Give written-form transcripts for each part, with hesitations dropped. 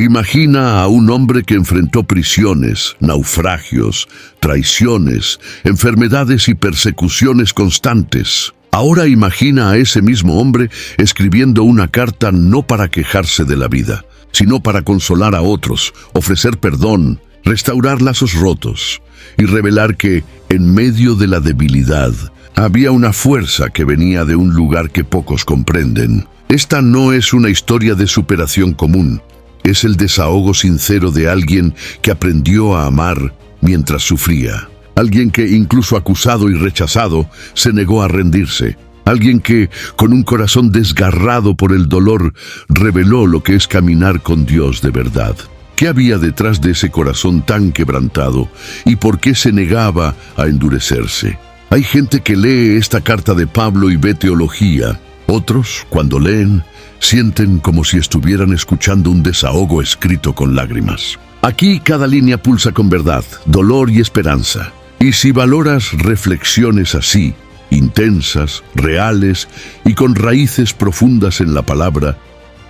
Imagina a un hombre que enfrentó prisiones, naufragios, traiciones, enfermedades y persecuciones constantes. Ahora imagina a ese mismo hombre escribiendo una carta no para quejarse de la vida, sino para consolar a otros, ofrecer perdón, restaurar lazos rotos y revelar que, en medio de la debilidad, había una fuerza que venía de un lugar que pocos comprenden. Esta no es una historia de superación común. Es el desahogo sincero de alguien que aprendió a amar mientras sufría. Alguien que, incluso acusado y rechazado, se negó a rendirse. Alguien que, con un corazón desgarrado por el dolor, reveló lo que es caminar con Dios de verdad. ¿Qué había detrás de ese corazón tan quebrantado y por qué se negaba a endurecerse? Hay gente que lee esta carta de Pablo y ve teología. Otros, cuando leen, sienten como si estuvieran escuchando un desahogo escrito con lágrimas. Aquí cada línea pulsa con verdad, dolor y esperanza. Y si valoras reflexiones así, intensas, reales y con raíces profundas en la palabra,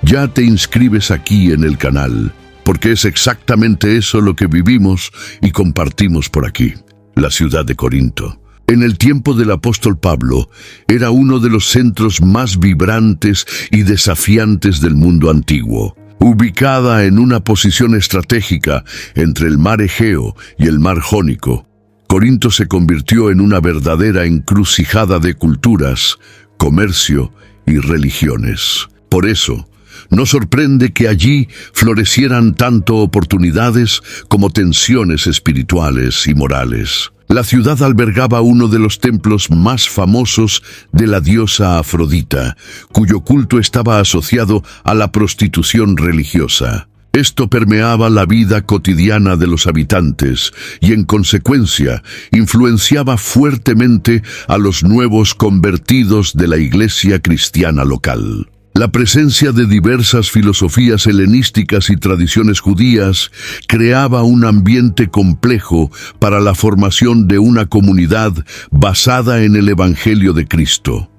ya te inscribes aquí en el canal, porque es exactamente eso lo que vivimos y compartimos por aquí. La ciudad de Corinto, en el tiempo del apóstol Pablo, era uno de los centros más vibrantes y desafiantes del mundo antiguo. Ubicada en una posición estratégica entre el mar Egeo y el mar Jónico, Corinto se convirtió en una verdadera encrucijada de culturas, comercio y religiones. Por eso, no sorprende que allí florecieran tanto oportunidades como tensiones espirituales y morales. La ciudad albergaba uno de los templos más famosos de la diosa Afrodita, cuyo culto estaba asociado a la prostitución religiosa. Esto permeaba la vida cotidiana de los habitantes y, en consecuencia, influenciaba fuertemente a los nuevos convertidos de la iglesia cristiana local. La presencia de diversas filosofías helenísticas y tradiciones judías creaba un ambiente complejo para la formación de una comunidad basada en el Evangelio de Cristo.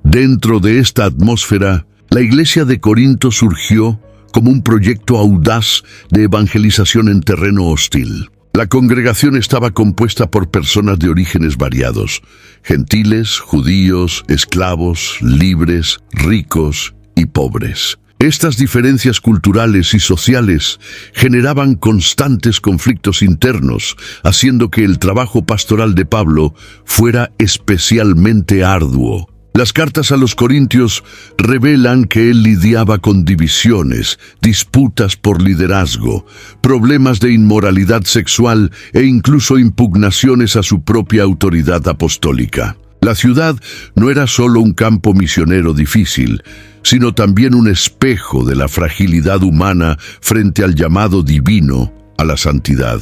Dentro de esta atmósfera, la iglesia de Corinto surgió como un proyecto audaz de evangelización en terreno hostil. La congregación estaba compuesta por personas de orígenes variados: gentiles, judíos, esclavos, libres, ricos y pobres. Estas diferencias culturales y sociales generaban constantes conflictos internos, haciendo que el trabajo pastoral de Pablo fuera especialmente arduo. Las cartas a los corintios revelan que él lidiaba con divisiones, disputas por liderazgo, problemas de inmoralidad sexual e incluso impugnaciones a su propia autoridad apostólica. La ciudad no era solo un campo misionero difícil, sino también un espejo de la fragilidad humana frente al llamado divino a la santidad.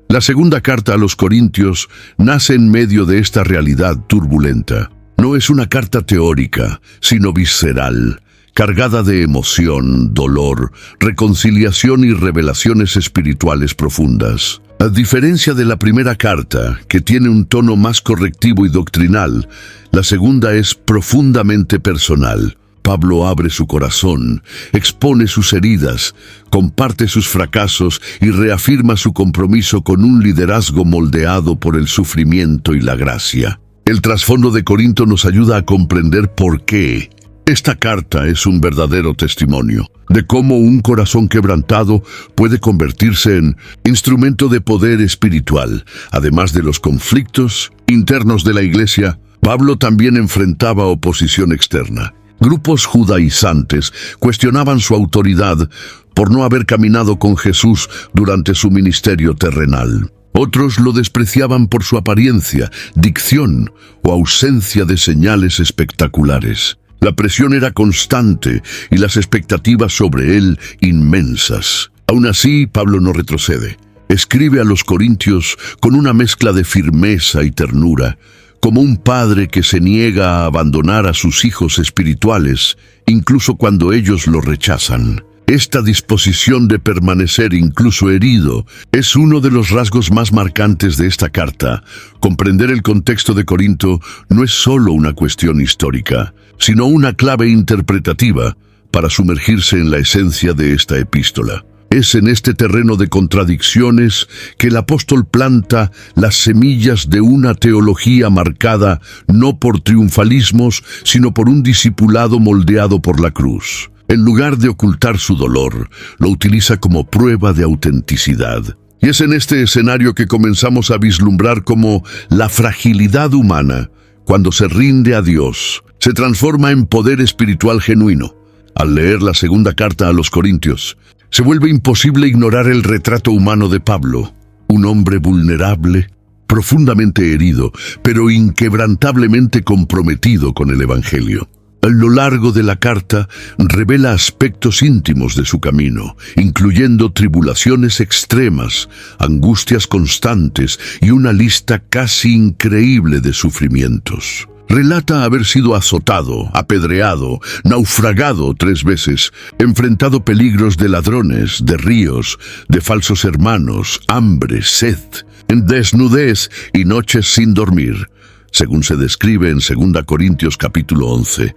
La segunda carta a los corintios nace en medio de esta realidad turbulenta. No es una carta teórica, sino visceral, cargada de emoción, dolor, reconciliación y revelaciones espirituales profundas. A diferencia de la primera carta, que tiene un tono más correctivo y doctrinal, la segunda es profundamente personal. Pablo abre su corazón, expone sus heridas, comparte sus fracasos y reafirma su compromiso con un liderazgo moldeado por el sufrimiento y la gracia. El trasfondo de Corinto nos ayuda a comprender por qué. Esta carta es un verdadero testimonio de cómo un corazón quebrantado puede convertirse en instrumento de poder espiritual. Además de los conflictos internos de la iglesia, Pablo también enfrentaba oposición externa. Grupos judaizantes cuestionaban su autoridad por no haber caminado con Jesús durante su ministerio terrenal. Otros lo despreciaban por su apariencia, dicción o ausencia de señales espectaculares. La presión era constante y las expectativas sobre él inmensas. Aún así, Pablo no retrocede. Escribe a los corintios con una mezcla de firmeza y ternura, como un padre que se niega a abandonar a sus hijos espirituales, incluso cuando ellos lo rechazan. Esta disposición de permanecer incluso herido es uno de los rasgos más marcantes de esta carta. Comprender el contexto de Corinto no es solo una cuestión histórica, sino una clave interpretativa para sumergirse en la esencia de esta epístola. Es en este terreno de contradicciones que el apóstol planta las semillas de una teología marcada no por triunfalismos, sino por un discipulado moldeado por la cruz. En lugar de ocultar su dolor, lo utiliza como prueba de autenticidad. Y es en este escenario que comenzamos a vislumbrar cómo la fragilidad humana, cuando se rinde a Dios, se transforma en poder espiritual genuino. Al leer la segunda carta a los Corintios, se vuelve imposible ignorar el retrato humano de Pablo, un hombre vulnerable, profundamente herido, pero inquebrantablemente comprometido con el Evangelio. A lo largo de la carta revela aspectos íntimos de su camino, incluyendo tribulaciones extremas, angustias constantes y una lista casi increíble de sufrimientos. Relata haber sido azotado, apedreado, naufragado 3 veces, enfrentado peligros de ladrones, de ríos, de falsos hermanos, hambre, sed, desnudez y noches sin dormir, según se describe en 2 Corintios capítulo 11,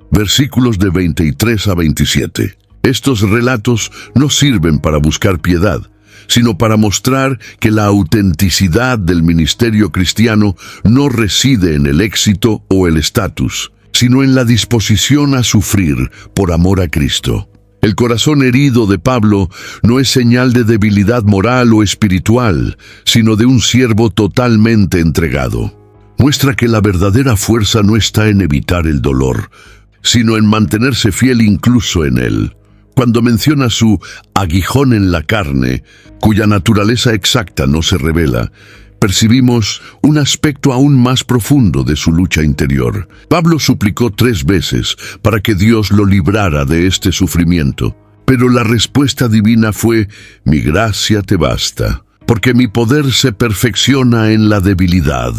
versículos de 23 a 27. Estos relatos no sirven para buscar piedad, sino para mostrar que la autenticidad del ministerio cristiano no reside en el éxito o el estatus, sino en la disposición a sufrir por amor a Cristo. El corazón herido de Pablo no es señal de debilidad moral o espiritual, sino de un siervo totalmente entregado. Muestra que la verdadera fuerza no está en evitar el dolor, sino en mantenerse fiel incluso en él. Cuando menciona su aguijón en la carne, cuya naturaleza exacta no se revela, percibimos un aspecto aún más profundo de su lucha interior. Pablo suplicó 3 veces para que Dios lo librara de este sufrimiento, pero la respuesta divina fue: «Mi gracia te basta, porque mi poder se perfecciona en la debilidad».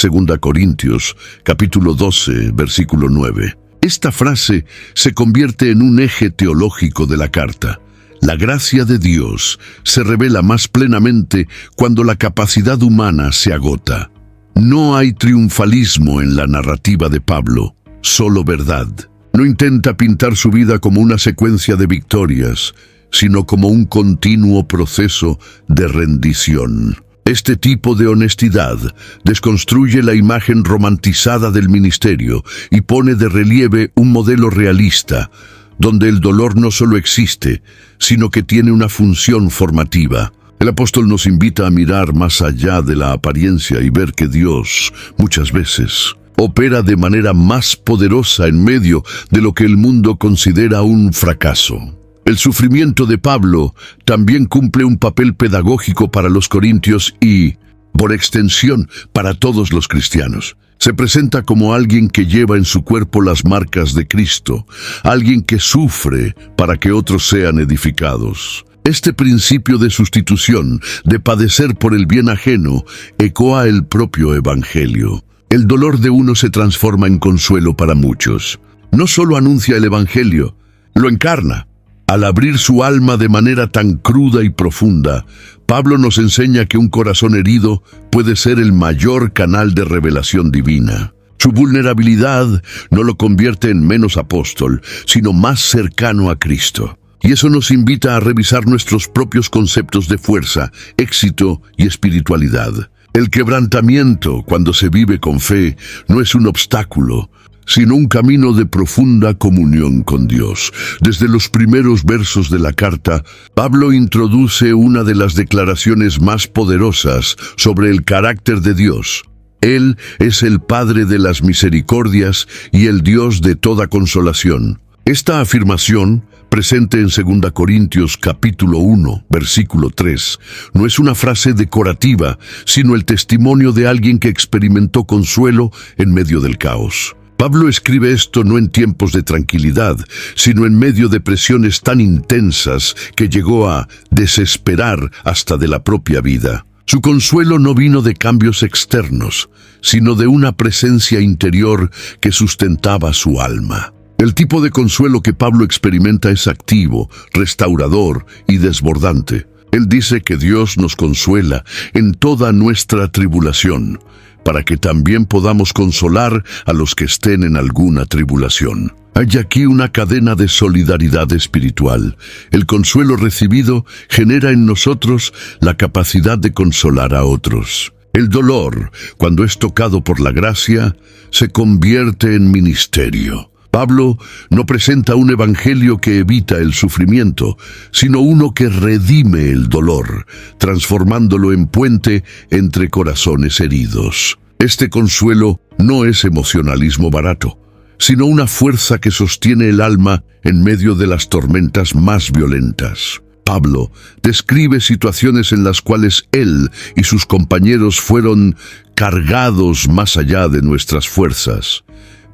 2 Corintios, capítulo 12, versículo 9. Esta frase se convierte en un eje teológico de la carta. La gracia de Dios se revela más plenamente cuando la capacidad humana se agota. No hay triunfalismo en la narrativa de Pablo, solo verdad. No intenta pintar su vida como una secuencia de victorias, sino como un continuo proceso de rendición. Este tipo de honestidad desconstruye la imagen romantizada del ministerio y pone de relieve un modelo realista, donde el dolor no solo existe, sino que tiene una función formativa. El apóstol nos invita a mirar más allá de la apariencia y ver que Dios, muchas veces, opera de manera más poderosa en medio de lo que el mundo considera un fracaso. El sufrimiento de Pablo también cumple un papel pedagógico para los corintios y, por extensión, para todos los cristianos. Se presenta como alguien que lleva en su cuerpo las marcas de Cristo, alguien que sufre para que otros sean edificados. Este principio de sustitución, de padecer por el bien ajeno, ecoa el propio Evangelio. El dolor de uno se transforma en consuelo para muchos. No solo anuncia el Evangelio, lo encarna. Al abrir su alma de manera tan cruda y profunda, Pablo nos enseña que un corazón herido puede ser el mayor canal de revelación divina. Su vulnerabilidad no lo convierte en menos apóstol, sino más cercano a Cristo. Y eso nos invita a revisar nuestros propios conceptos de fuerza, éxito y espiritualidad. El quebrantamiento, cuando se vive con fe, no es un obstáculo, sino un camino de profunda comunión con Dios. Desde los primeros versos de la carta, Pablo introduce una de las declaraciones más poderosas sobre el carácter de Dios. Él es el Padre de las misericordias y el Dios de toda consolación. Esta afirmación, presente en 2 Corintios capítulo 1, versículo 3, no es una frase decorativa, sino el testimonio de alguien que experimentó consuelo en medio del caos. Pablo escribe esto no en tiempos de tranquilidad, sino en medio de presiones tan intensas que llegó a desesperar hasta de la propia vida. Su consuelo no vino de cambios externos, sino de una presencia interior que sustentaba su alma. El tipo de consuelo que Pablo experimenta es activo, restaurador y desbordante. Él dice que Dios nos consuela en toda nuestra tribulación, para que también podamos consolar a los que estén en alguna tribulación. Hay aquí una cadena de solidaridad espiritual. El consuelo recibido genera en nosotros la capacidad de consolar a otros. El dolor, cuando es tocado por la gracia, se convierte en ministerio. Pablo no presenta un evangelio que evita el sufrimiento, sino uno que redime el dolor, transformándolo en puente entre corazones heridos. Este consuelo no es emocionalismo barato, sino una fuerza que sostiene el alma en medio de las tormentas más violentas. Pablo describe situaciones en las cuales él y sus compañeros fueron cargados más allá de nuestras fuerzas,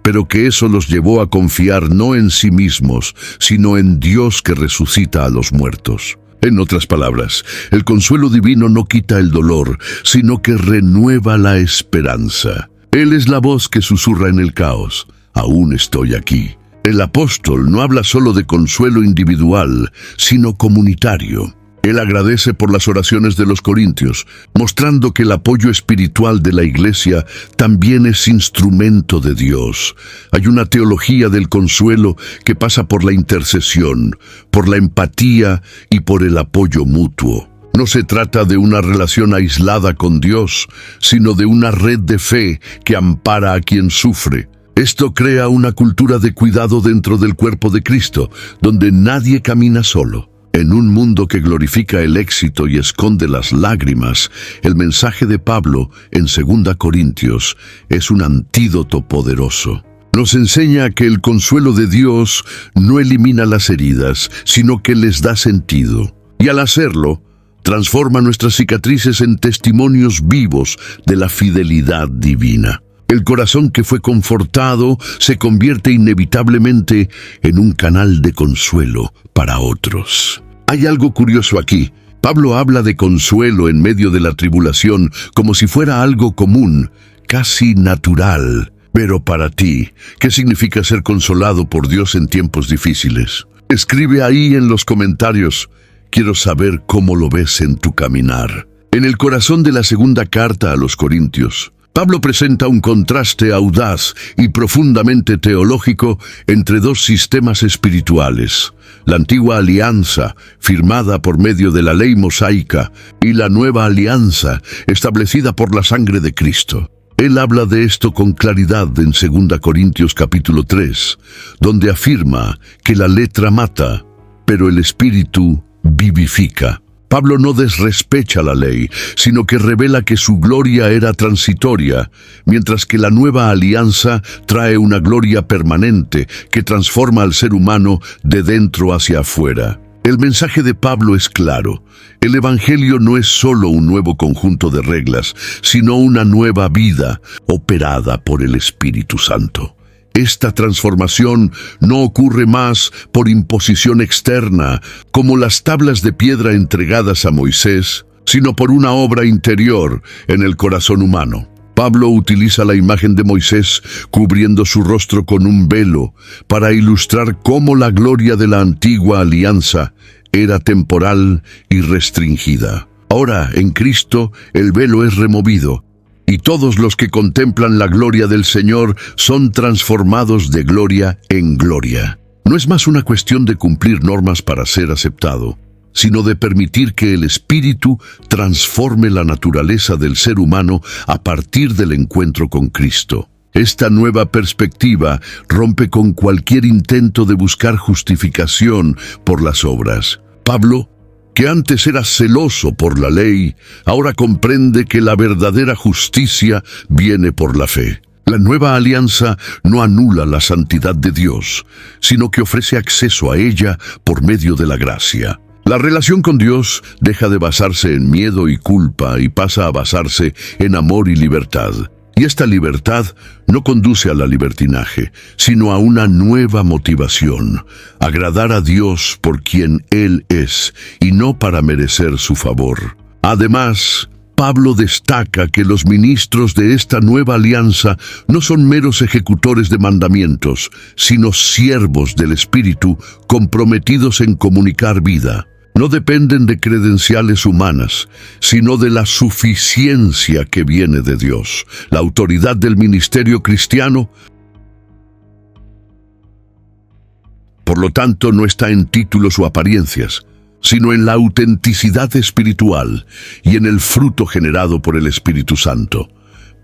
pero que eso los llevó a confiar no en sí mismos, sino en Dios que resucita a los muertos. En otras palabras, el consuelo divino no quita el dolor, sino que renueva la esperanza. Él es la voz que susurra en el caos. Aún estoy aquí. El apóstol no habla solo de consuelo individual, sino comunitario. Él agradece por las oraciones de los corintios, mostrando que el apoyo espiritual de la iglesia también es instrumento de Dios. Hay una teología del consuelo que pasa por la intercesión, por la empatía y por el apoyo mutuo. No se trata de una relación aislada con Dios, sino de una red de fe que ampara a quien sufre. Esto crea una cultura de cuidado dentro del cuerpo de Cristo, donde nadie camina solo. En un mundo que glorifica el éxito y esconde las lágrimas, el mensaje de Pablo en 2 Corintios es un antídoto poderoso. Nos enseña que el consuelo de Dios no elimina las heridas, sino que les da sentido. Y al hacerlo, transforma nuestras cicatrices en testimonios vivos de la fidelidad divina. El corazón que fue confortado se convierte inevitablemente en un canal de consuelo para otros. Hay algo curioso aquí. Pablo habla de consuelo en medio de la tribulación como si fuera algo común, casi natural. Pero para ti, ¿qué significa ser consolado por Dios en tiempos difíciles? Escribe ahí en los comentarios. Quiero saber cómo lo ves en tu caminar. En el corazón de la segunda carta a los Corintios, Pablo presenta un contraste audaz y profundamente teológico entre dos sistemas espirituales: la antigua alianza, firmada por medio de la ley mosaica, y la nueva alianza, establecida por la sangre de Cristo. Él habla de esto con claridad en 2 Corintios capítulo 3, donde afirma que la letra mata, pero el espíritu vivifica. Pablo no desrespecha la ley, sino que revela que su gloria era transitoria, mientras que la nueva alianza trae una gloria permanente que transforma al ser humano de dentro hacia afuera. El mensaje de Pablo es claro. El Evangelio no es solo un nuevo conjunto de reglas, sino una nueva vida operada por el Espíritu Santo. Esta transformación no ocurre más por imposición externa, como las tablas de piedra entregadas a Moisés, sino por una obra interior en el corazón humano. Pablo utiliza la imagen de Moisés cubriendo su rostro con un velo para ilustrar cómo la gloria de la antigua alianza era temporal y restringida. Ahora, en Cristo, el velo es removido, y todos los que contemplan la gloria del Señor son transformados de gloria en gloria. No es más una cuestión de cumplir normas para ser aceptado, sino de permitir que el Espíritu transforme la naturaleza del ser humano a partir del encuentro con Cristo. Esta nueva perspectiva rompe con cualquier intento de buscar justificación por las obras. Pablo, que antes era celoso por la ley, ahora comprende que la verdadera justicia viene por la fe. La nueva alianza no anula la santidad de Dios, sino que ofrece acceso a ella por medio de la gracia. La relación con Dios deja de basarse en miedo y culpa y pasa a basarse en amor y libertad. Y esta libertad no conduce a la libertinaje, sino a una nueva motivación: agradar a Dios por quien Él es y no para merecer su favor. Además, Pablo destaca que los ministros de esta nueva alianza no son meros ejecutores de mandamientos, sino siervos del Espíritu comprometidos en comunicar vida. No dependen de credenciales humanas, sino de la suficiencia que viene de Dios. La autoridad del ministerio cristiano Por lo tanto, no está en títulos o apariencias, sino en la autenticidad espiritual y en el fruto generado por el Espíritu Santo.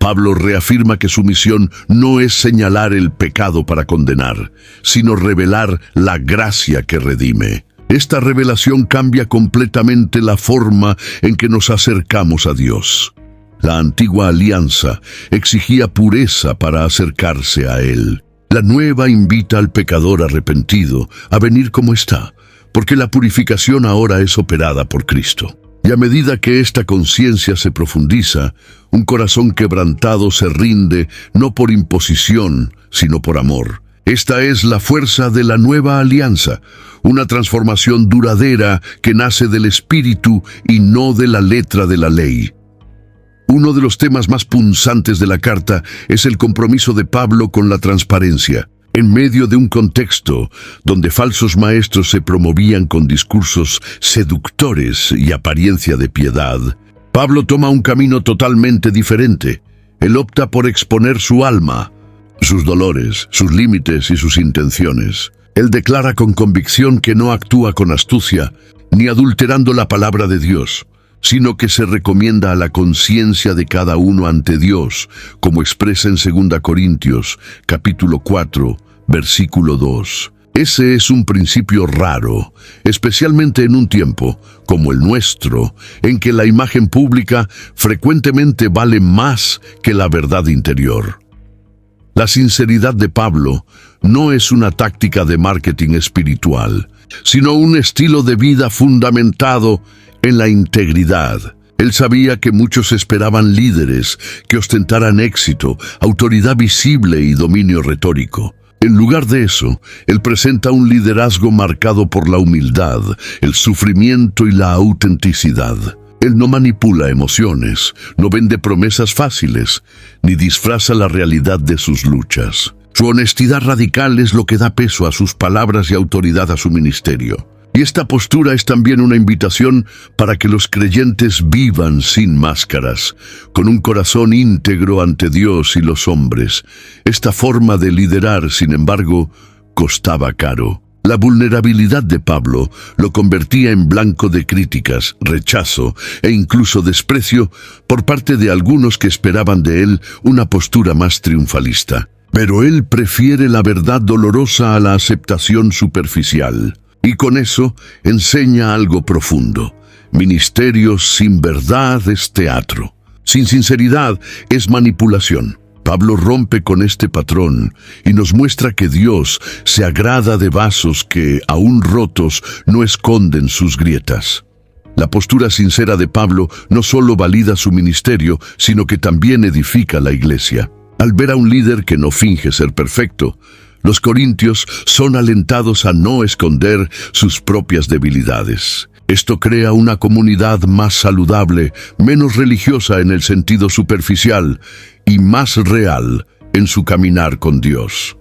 Pablo reafirma que su misión no es señalar el pecado para condenar, sino revelar la gracia que redime. Esta revelación cambia completamente la forma en que nos acercamos a Dios. La antigua alianza exigía pureza para acercarse a Él. La nueva invita al pecador arrepentido a venir como está, porque la purificación ahora es operada por Cristo. Y a medida que esta conciencia se profundiza, un corazón quebrantado se rinde no por imposición, sino por amor. Esta es la fuerza de la nueva alianza, una transformación duradera que nace del Espíritu y no de la letra de la ley. Uno de los temas más punzantes de la carta es el compromiso de Pablo con la transparencia. En medio de un contexto donde falsos maestros se promovían con discursos seductores y apariencia de piedad, Pablo toma un camino totalmente diferente. Él opta por exponer su alma, sus dolores, sus límites y sus intenciones. Él declara con convicción que no actúa con astucia, ni adulterando la palabra de Dios, sino que se recomienda a la conciencia de cada uno ante Dios, como expresa en 2 Corintios, capítulo 4, versículo 2. Ese es un principio raro, especialmente en un tiempo, como el nuestro, en que la imagen pública frecuentemente vale más que la verdad interior. La sinceridad de Pablo no es una táctica de marketing espiritual, sino un estilo de vida fundamentado en la integridad. Él sabía que muchos esperaban líderes que ostentaran éxito, autoridad visible y dominio retórico. En lugar de eso, él presenta un liderazgo marcado por la humildad, el sufrimiento y la autenticidad. Él no manipula emociones, no vende promesas fáciles, ni disfraza la realidad de sus luchas. Su honestidad radical es lo que da peso a sus palabras y autoridad a su ministerio. Y esta postura es también una invitación para que los creyentes vivan sin máscaras, con un corazón íntegro ante Dios y los hombres. Esta forma de liderar, sin embargo, costaba caro. La vulnerabilidad de Pablo lo convertía en blanco de críticas, rechazo e incluso desprecio por parte de algunos que esperaban de él una postura más triunfalista. Pero él prefiere la verdad dolorosa a la aceptación superficial. Y con eso enseña algo profundo. Ministerio sin verdad es teatro. Sin sinceridad es manipulación. Pablo rompe con este patrón y nos muestra que Dios se agrada de vasos que, aún rotos, no esconden sus grietas. La postura sincera de Pablo no solo valida su ministerio, sino que también edifica la iglesia. Al ver a un líder que no finge ser perfecto, los corintios son alentados a no esconder sus propias debilidades. Esto crea una comunidad más saludable, menos religiosa en el sentido superficial y más real en su caminar con Dios.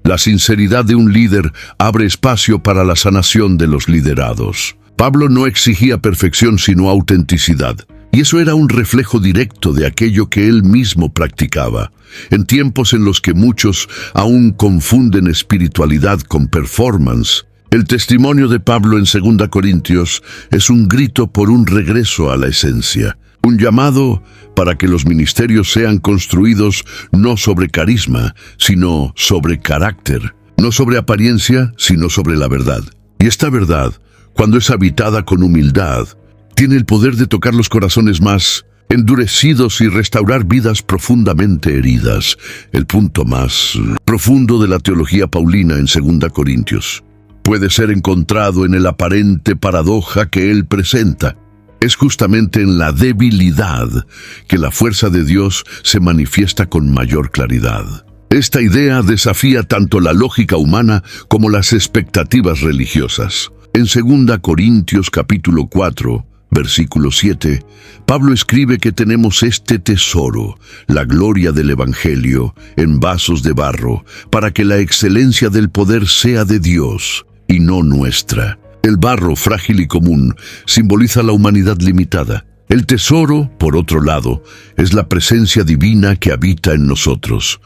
La sinceridad de un líder abre espacio para la sanación de los liderados. Pablo no exigía perfección sino autenticidad. Y eso era un reflejo directo de aquello que él mismo practicaba. En tiempos en los que muchos aún confunden espiritualidad con performance, el testimonio de Pablo en 2 Corintios es un grito por un regreso a la esencia, un llamado para que los ministerios sean construidos no sobre carisma, sino sobre carácter, no sobre apariencia, sino sobre la verdad. Y esta verdad, cuando es habitada con humildad, tiene el poder de tocar los corazones más endurecidos y restaurar vidas profundamente heridas. El punto más profundo de la teología paulina en 2 Corintios puede ser encontrado en el aparente paradoja que él presenta. Es justamente en la debilidad que la fuerza de Dios se manifiesta con mayor claridad. Esta idea desafía tanto la lógica humana como las expectativas religiosas. En 2 Corintios capítulo 4, versículo 7, Pablo escribe que tenemos este tesoro, la gloria del Evangelio, en vasos de barro, para que la excelencia del poder sea de Dios y no nuestra. El barro, frágil y común, simboliza la humanidad limitada. El tesoro, por otro lado, es la presencia divina que habita en nosotros.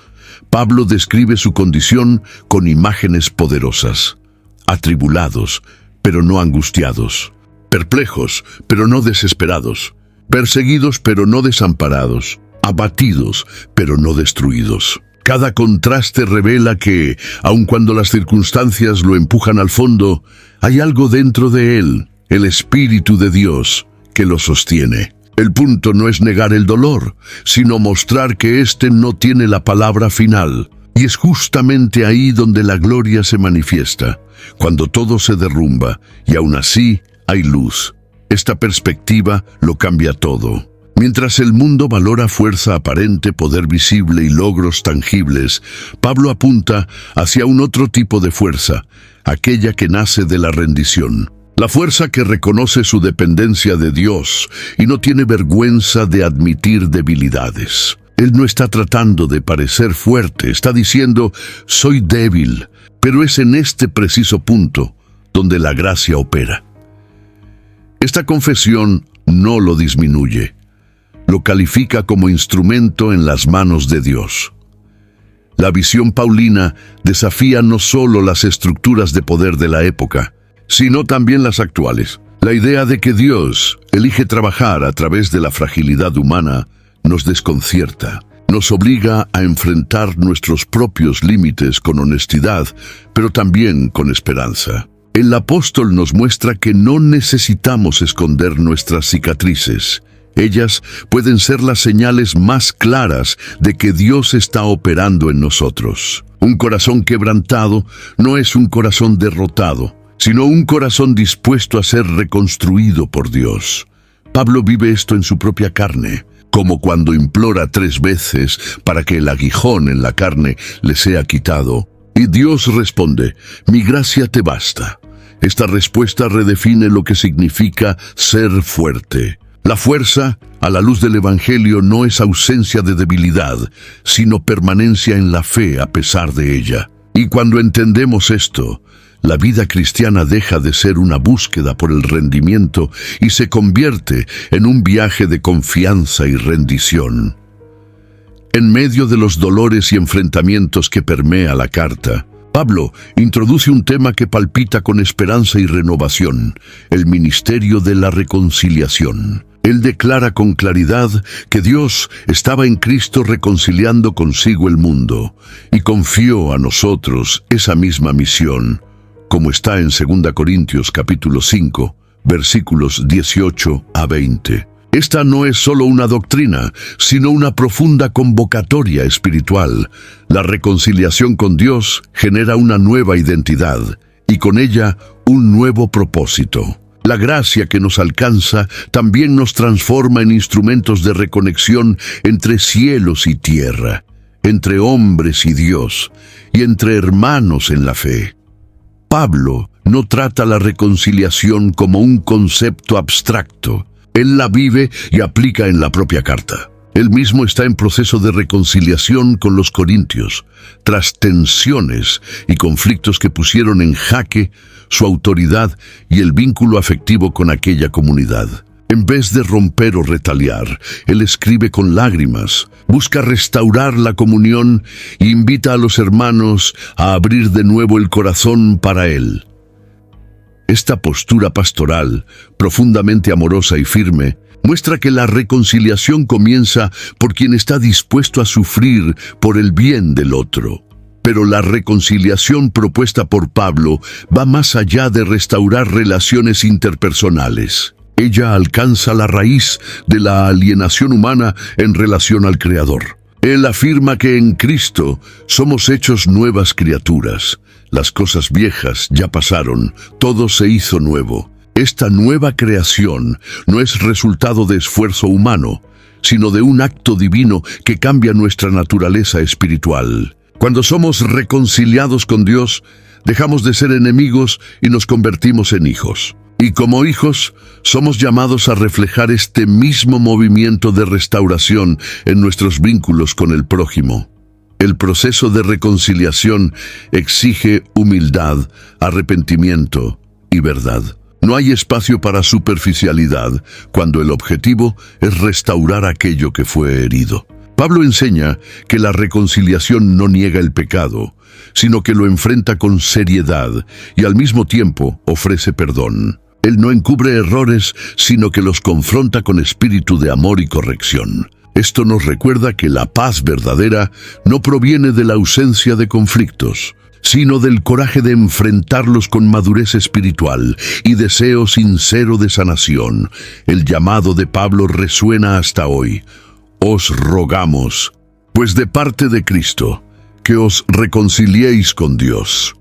Pablo describe su condición con imágenes poderosas. Atribulados, pero no angustiados. Perplejos, pero no desesperados. Perseguidos, pero no desamparados. Abatidos, pero no destruidos. Cada contraste revela que, aun cuando las circunstancias lo empujan al fondo, hay algo dentro de él, el Espíritu de Dios, que lo sostiene. El punto no es negar el dolor, sino mostrar que éste no tiene la palabra final. Y es justamente ahí donde la gloria se manifiesta, cuando todo se derrumba, y aún así hay luz. Esta perspectiva lo cambia todo. Mientras el mundo valora fuerza aparente, poder visible y logros tangibles, Pablo apunta hacia un otro tipo de fuerza, aquella que nace de la rendición. La fuerza que reconoce su dependencia de Dios y no tiene vergüenza de admitir debilidades. Él no está tratando de parecer fuerte, está diciendo, soy débil, pero es en este preciso punto donde la gracia opera. Esta confesión no lo disminuye. Lo califica como instrumento en las manos de Dios. La visión paulina desafía no solo las estructuras de poder de la época, sino también las actuales. La idea de que Dios elige trabajar a través de la fragilidad humana nos desconcierta. Nos obliga a enfrentar nuestros propios límites con honestidad, pero también con esperanza. El apóstol nos muestra que no necesitamos esconder nuestras cicatrices. Ellas pueden ser las señales más claras de que Dios está operando en nosotros. Un corazón quebrantado no es un corazón derrotado, sino un corazón dispuesto a ser reconstruido por Dios. Pablo vive esto en su propia carne, como cuando implora 3 veces para que el aguijón en la carne le sea quitado. Y Dios responde, mi gracia te basta. Esta respuesta redefine lo que significa ser fuerte. La fuerza, a la luz del Evangelio, no es ausencia de debilidad, sino permanencia en la fe a pesar de ella. Y cuando entendemos esto, la vida cristiana deja de ser una búsqueda por el rendimiento y se convierte en un viaje de confianza y rendición. En medio de los dolores y enfrentamientos que permea la carta, Pablo introduce un tema que palpita con esperanza y renovación, el ministerio de la reconciliación. Él declara con claridad que Dios estaba en Cristo reconciliando consigo el mundo y confió a nosotros esa misma misión, como está en 2 Corintios capítulo 5, versículos 18 a 20. Esta no es solo una doctrina, sino una profunda convocatoria espiritual. La reconciliación con Dios genera una nueva identidad y con ella un nuevo propósito. La gracia que nos alcanza también nos transforma en instrumentos de reconexión entre cielos y tierra, entre hombres y Dios, y entre hermanos en la fe. Pablo no trata la reconciliación como un concepto abstracto. Él la vive y aplica en la propia carta. Él mismo está en proceso de reconciliación con los corintios, tras tensiones y conflictos que pusieron en jaque su autoridad y el vínculo afectivo con aquella comunidad. En vez de romper o retaliar, él escribe con lágrimas, busca restaurar la comunión e invita a los hermanos a abrir de nuevo el corazón para él. Esta postura pastoral, profundamente amorosa y firme, muestra que la reconciliación comienza por quien está dispuesto a sufrir por el bien del otro. Pero la reconciliación propuesta por Pablo va más allá de restaurar relaciones interpersonales. Ella alcanza la raíz de la alienación humana en relación al Creador. Él afirma que en Cristo somos hechos nuevas criaturas. Las cosas viejas ya pasaron, todo se hizo nuevo. Esta nueva creación no es resultado de esfuerzo humano, sino de un acto divino que cambia nuestra naturaleza espiritual. Cuando somos reconciliados con Dios, dejamos de ser enemigos y nos convertimos en hijos. Y como hijos, somos llamados a reflejar este mismo movimiento de restauración en nuestros vínculos con el prójimo. El proceso de reconciliación exige humildad, arrepentimiento y verdad. No hay espacio para superficialidad cuando el objetivo es restaurar aquello que fue herido. Pablo enseña que la reconciliación no niega el pecado, sino que lo enfrenta con seriedad y al mismo tiempo ofrece perdón. Él no encubre errores, sino que los confronta con espíritu de amor y corrección. Esto nos recuerda que la paz verdadera no proviene de la ausencia de conflictos, sino del coraje de enfrentarlos con madurez espiritual y deseo sincero de sanación. El llamado de Pablo resuena hasta hoy. Os rogamos, pues de parte de Cristo, que os reconciliéis con Dios.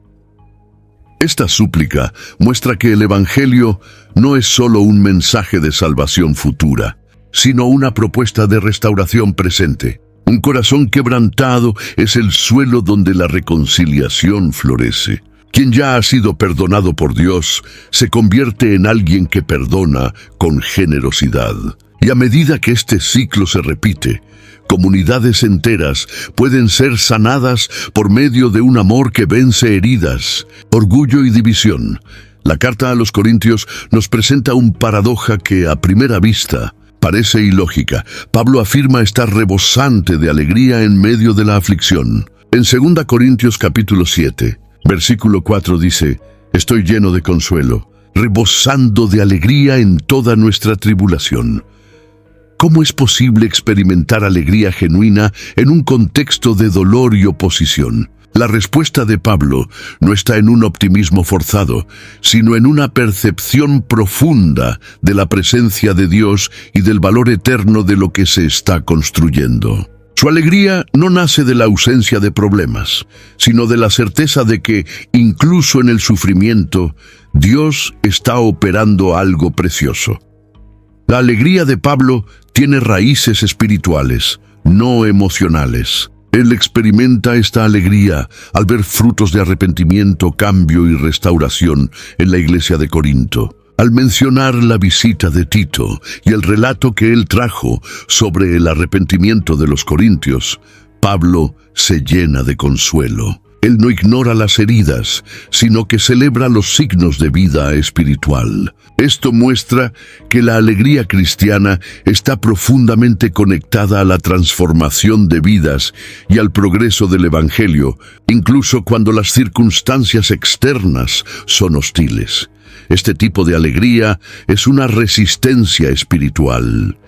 Esta súplica muestra que el Evangelio no es solo un mensaje de salvación futura, sino una propuesta de restauración presente. Un corazón quebrantado es el suelo donde la reconciliación florece. Quien ya ha sido perdonado por Dios se convierte en alguien que perdona con generosidad. Y a medida que este ciclo se repite, comunidades enteras pueden ser sanadas por medio de un amor que vence heridas, orgullo y división. La carta a los Corintios nos presenta una paradoja que a primera vista parece ilógica. Pablo afirma estar rebosante de alegría en medio de la aflicción. En 2 Corintios capítulo 7, versículo 4 dice: «Estoy lleno de consuelo, rebosando de alegría en toda nuestra tribulación». ¿Cómo es posible experimentar alegría genuina en un contexto de dolor y oposición? La respuesta de Pablo no está en un optimismo forzado, sino en una percepción profunda de la presencia de Dios y del valor eterno de lo que se está construyendo. Su alegría no nace de la ausencia de problemas, sino de la certeza de que, incluso en el sufrimiento, Dios está operando algo precioso. La alegría de Pablo tiene raíces espirituales, no emocionales. Él experimenta esta alegría al ver frutos de arrepentimiento, cambio y restauración en la iglesia de Corinto. Al mencionar la visita de Tito y el relato que él trajo sobre el arrepentimiento de los corintios, Pablo se llena de consuelo. Él no ignora las heridas, sino que celebra los signos de vida espiritual. Esto muestra que la alegría cristiana está profundamente conectada a la transformación de vidas y al progreso del Evangelio, incluso cuando las circunstancias externas son hostiles. Este tipo de alegría es una resistencia espiritual.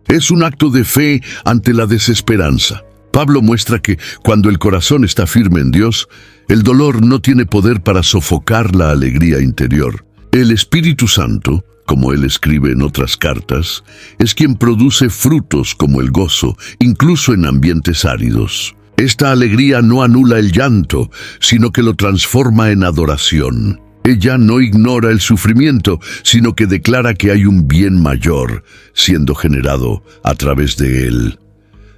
Es un acto de fe ante la desesperanza. Pablo muestra que cuando el corazón está firme en Dios, el dolor no tiene poder para sofocar la alegría interior. El Espíritu Santo, como él escribe en otras cartas, es quien produce frutos como el gozo, incluso en ambientes áridos. Esta alegría no anula el llanto, sino que lo transforma en adoración. Ella no ignora el sufrimiento, sino que declara que hay un bien mayor siendo generado a través de él.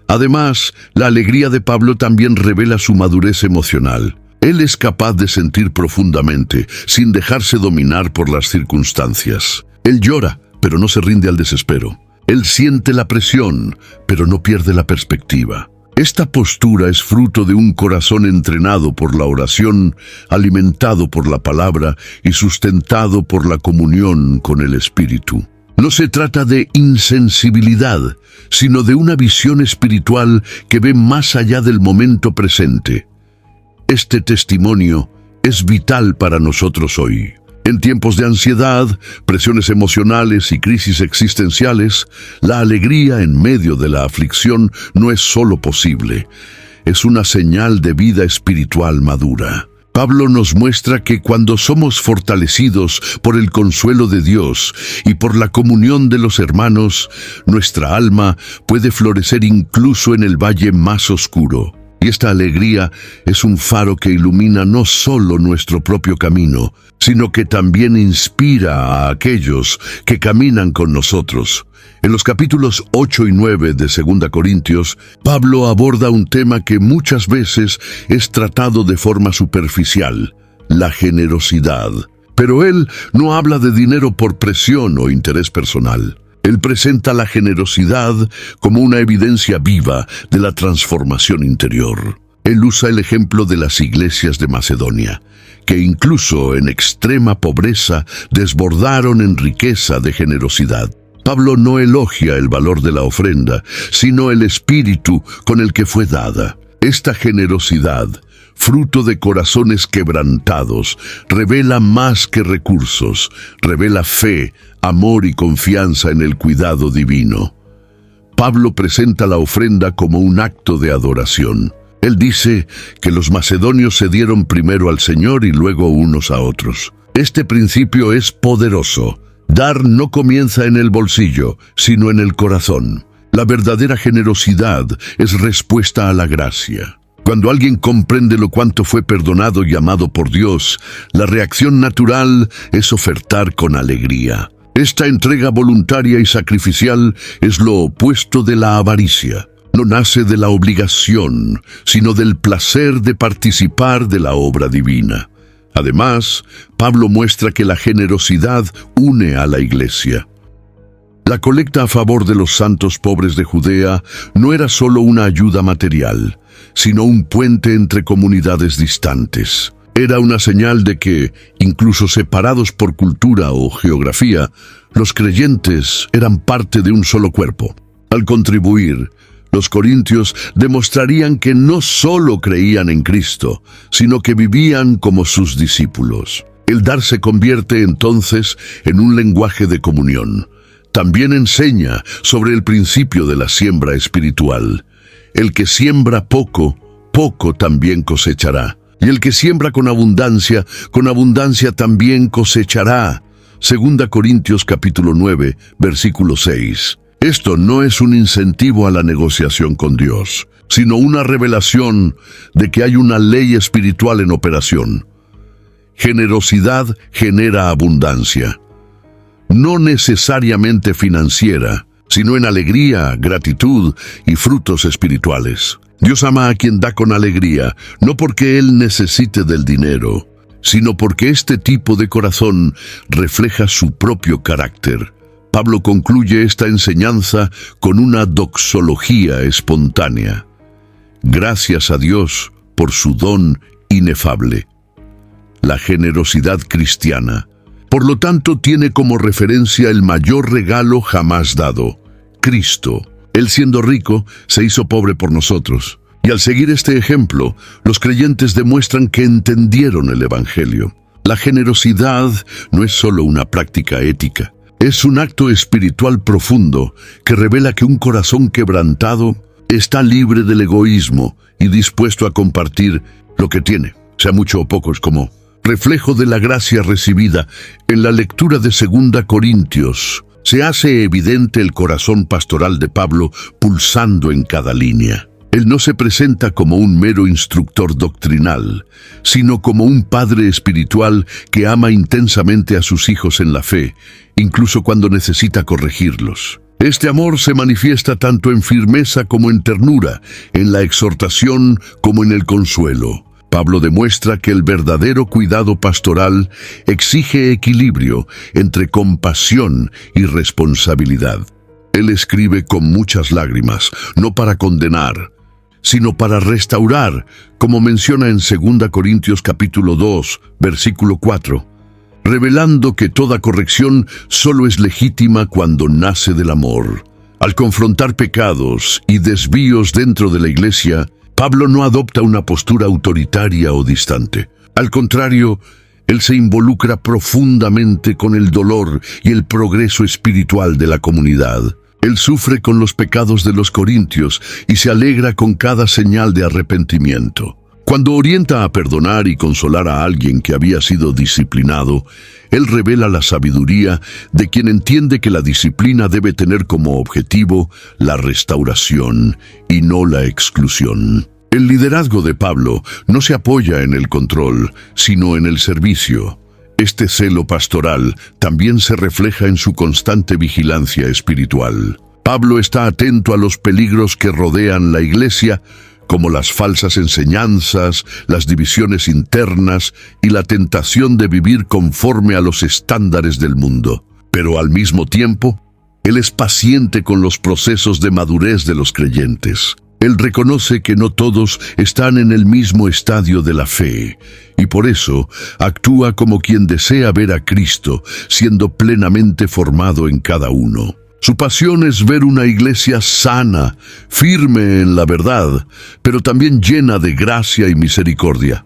Además, la alegría de Pablo también revela su madurez emocional. Él es capaz de sentir profundamente, sin dejarse dominar por las circunstancias. Él llora, pero no se rinde al desespero. Él siente la presión, pero no pierde la perspectiva. Esta postura es fruto de un corazón entrenado por la oración, alimentado por la palabra y sustentado por la comunión con el Espíritu. No se trata de insensibilidad, sino de una visión espiritual que ve más allá del momento presente. Este testimonio es vital para nosotros hoy. En tiempos de ansiedad, presiones emocionales y crisis existenciales, la alegría en medio de la aflicción no es solo posible, es una señal de vida espiritual madura. Pablo nos muestra que cuando somos fortalecidos por el consuelo de Dios y por la comunión de los hermanos, nuestra alma puede florecer incluso en el valle más oscuro. Y esta alegría es un faro que ilumina no solo nuestro propio camino, sino que también inspira a aquellos que caminan con nosotros. En los capítulos 8 y 9 de 2 Corintios, Pablo aborda un tema que muchas veces es tratado de forma superficial: la generosidad. Pero él no habla de dinero por presión o interés personal. Él presenta la generosidad como una evidencia viva de la transformación interior. Él usa el ejemplo de las iglesias de Macedonia, que incluso en extrema pobreza desbordaron en riqueza de generosidad. Pablo no elogia el valor de la ofrenda, sino el espíritu con el que fue dada. Esta generosidad, fruto de corazones quebrantados, revela más que recursos, revela fe, amor y confianza en el cuidado divino. Pablo presenta la ofrenda como un acto de adoración. Él dice que los macedonios se dieron primero al Señor y luego unos a otros. Este principio es poderoso. Dar no comienza en el bolsillo, sino en el corazón. La verdadera generosidad es respuesta a la gracia. Cuando alguien comprende lo cuánto fue perdonado y amado por Dios, la reacción natural es ofertar con alegría. Esta entrega voluntaria y sacrificial es lo opuesto de la avaricia. No nace de la obligación, sino del placer de participar de la obra divina. Además, Pablo muestra que la generosidad une a la Iglesia. La colecta a favor de los santos pobres de Judea no era solo una ayuda material, sino un puente entre comunidades distantes. Era una señal de que, incluso separados por cultura o geografía, los creyentes eran parte de un solo cuerpo. Al contribuir, los corintios demostrarían que no solo creían en Cristo, sino que vivían como sus discípulos. El dar se convierte entonces en un lenguaje de comunión. También enseña sobre el principio de la siembra espiritual. El que siembra poco, poco también cosechará. Y el que siembra con abundancia también cosechará. 2 Corintios capítulo 9, versículo 6. Esto no es un incentivo a la negociación con Dios, sino una revelación de que hay una ley espiritual en operación. Generosidad genera abundancia. No necesariamente financiera, sino en alegría, gratitud y frutos espirituales. Dios ama a quien da con alegría, no porque Él necesite del dinero, sino porque este tipo de corazón refleja su propio carácter. Pablo concluye esta enseñanza con una doxología espontánea. Gracias a Dios por su don inefable. La generosidad cristiana, por lo tanto, tiene como referencia el mayor regalo jamás dado, Cristo. Él, siendo rico, se hizo pobre por nosotros. Y al seguir este ejemplo, los creyentes demuestran que entendieron el Evangelio. La generosidad no es solo una práctica ética. Es un acto espiritual profundo que revela que un corazón quebrantado está libre del egoísmo y dispuesto a compartir lo que tiene, sea mucho o poco. Es como reflejo de la gracia recibida. En la lectura de 2 Corintios se hace evidente el corazón pastoral de Pablo pulsando en cada línea. Él no se presenta como un mero instructor doctrinal, sino como un padre espiritual que ama intensamente a sus hijos en la fe, incluso cuando necesita corregirlos. Este amor se manifiesta tanto en firmeza como en ternura, en la exhortación como en el consuelo. Pablo demuestra que el verdadero cuidado pastoral exige equilibrio entre compasión y responsabilidad. Él escribe con muchas lágrimas, no para condenar, sino para restaurar, como menciona en 2 Corintios capítulo 2, versículo 4, revelando que toda corrección solo es legítima cuando nace del amor. Al confrontar pecados y desvíos dentro de la iglesia, Pablo no adopta una postura autoritaria o distante. Al contrario, él se involucra profundamente con el dolor y el progreso espiritual de la comunidad. Él sufre con los pecados de los corintios y se alegra con cada señal de arrepentimiento. Cuando orienta a perdonar y consolar a alguien que había sido disciplinado, él revela la sabiduría de quien entiende que la disciplina debe tener como objetivo la restauración y no la exclusión. El liderazgo de Pablo no se apoya en el control, sino en el servicio. Este celo pastoral también se refleja en su constante vigilancia espiritual. Pablo está atento a los peligros que rodean la iglesia, como las falsas enseñanzas, las divisiones internas y la tentación de vivir conforme a los estándares del mundo. Pero al mismo tiempo, él es paciente con los procesos de madurez de los creyentes. Él reconoce que no todos están en el mismo estadio de la fe, y por eso actúa como quien desea ver a Cristo siendo plenamente formado en cada uno. Su pasión es ver una iglesia sana, firme en la verdad, pero también llena de gracia y misericordia.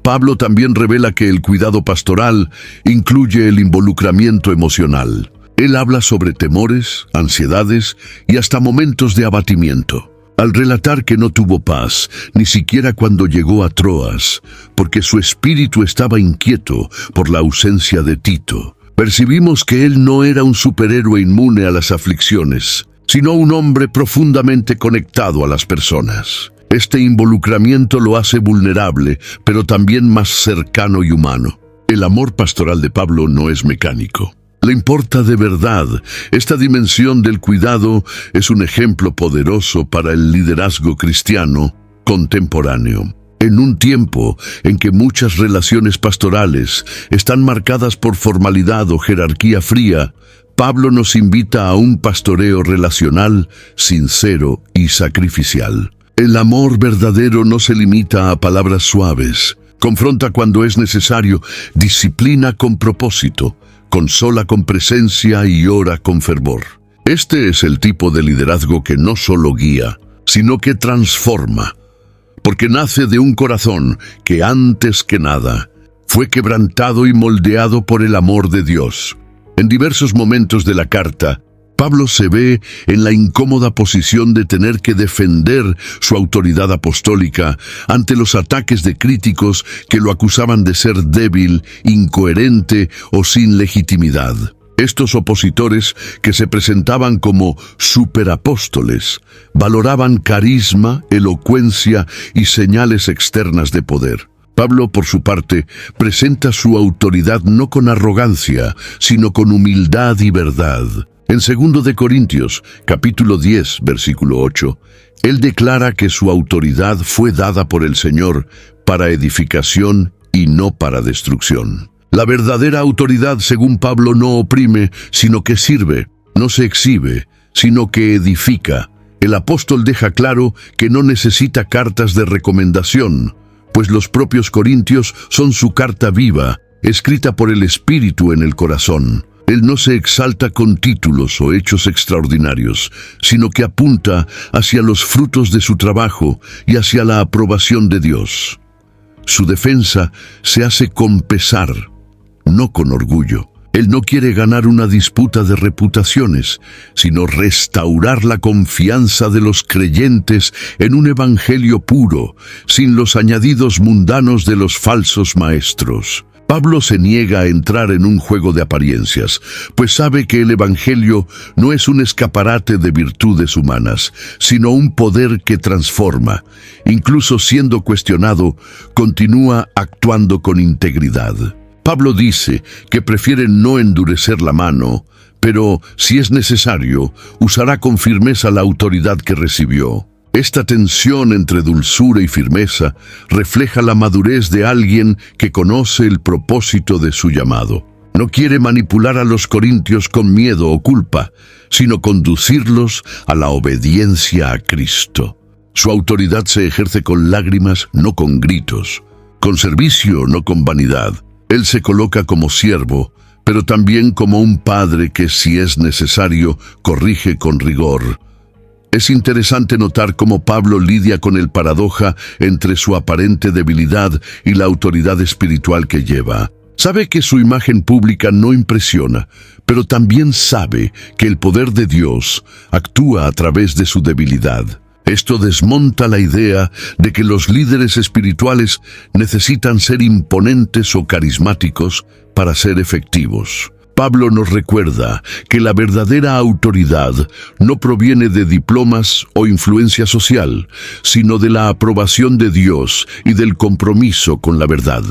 Pablo también revela que el cuidado pastoral incluye el involucramiento emocional. Él habla sobre temores, ansiedades y hasta momentos de abatimiento, al relatar que no tuvo paz, ni siquiera cuando llegó a Troas, porque su espíritu estaba inquieto por la ausencia de Tito. Percibimos que él no era un superhéroe inmune a las aflicciones, sino un hombre profundamente conectado a las personas. Este involucramiento lo hace vulnerable, pero también más cercano y humano. El amor pastoral de Pablo no es mecánico. Le importa de verdad. Esta dimensión del cuidado es un ejemplo poderoso para el liderazgo cristiano contemporáneo. En un tiempo en que muchas relaciones pastorales están marcadas por formalidad o jerarquía fría, Pablo nos invita a un pastoreo relacional, sincero y sacrificial. El amor verdadero no se limita a palabras suaves. Confronta cuando es necesario, disciplina con propósito, consola con presencia y ora con fervor. Este es el tipo de liderazgo que no solo guía, sino que transforma, porque nace de un corazón que antes que nada fue quebrantado y moldeado por el amor de Dios. En diversos momentos de la carta, Pablo se ve en la incómoda posición de tener que defender su autoridad apostólica ante los ataques de críticos que lo acusaban de ser débil, incoherente o sin legitimidad. Estos opositores, que se presentaban como superapóstoles, valoraban carisma, elocuencia y señales externas de poder. Pablo, por su parte, presenta su autoridad no con arrogancia, sino con humildad y verdad. En 2 de Corintios, capítulo 10, versículo 8, él declara que su autoridad fue dada por el Señor para edificación y no para destrucción. La verdadera autoridad, según Pablo, no oprime, sino que sirve, no se exhibe, sino que edifica. El apóstol deja claro que no necesita cartas de recomendación, pues los propios corintios son su carta viva, escrita por el Espíritu en el corazón. Él no se exalta con títulos o hechos extraordinarios, sino que apunta hacia los frutos de su trabajo y hacia la aprobación de Dios. Su defensa se hace con pesar, no con orgullo. Él no quiere ganar una disputa de reputaciones, sino restaurar la confianza de los creyentes en un evangelio puro, sin los añadidos mundanos de los falsos maestros. Pablo se niega a entrar en un juego de apariencias, pues sabe que el evangelio no es un escaparate de virtudes humanas, sino un poder que transforma. Incluso siendo cuestionado, continúa actuando con integridad. Pablo dice que prefiere no endurecer la mano, pero, si es necesario, usará con firmeza la autoridad que recibió. Esta tensión entre dulzura y firmeza refleja la madurez de alguien que conoce el propósito de su llamado. No quiere manipular a los corintios con miedo o culpa, sino conducirlos a la obediencia a Cristo. Su autoridad se ejerce con lágrimas, no con gritos, con servicio, no con vanidad. Él se coloca como siervo, pero también como un padre que, si es necesario, corrige con rigor. Es interesante notar cómo Pablo lidia con el paradoja entre su aparente debilidad y la autoridad espiritual que lleva. Sabe que su imagen pública no impresiona, pero también sabe que el poder de Dios actúa a través de su debilidad. Esto desmonta la idea de que los líderes espirituales necesitan ser imponentes o carismáticos para ser efectivos. Pablo nos recuerda que la verdadera autoridad no proviene de diplomas o influencia social, sino de la aprobación de Dios y del compromiso con la verdad.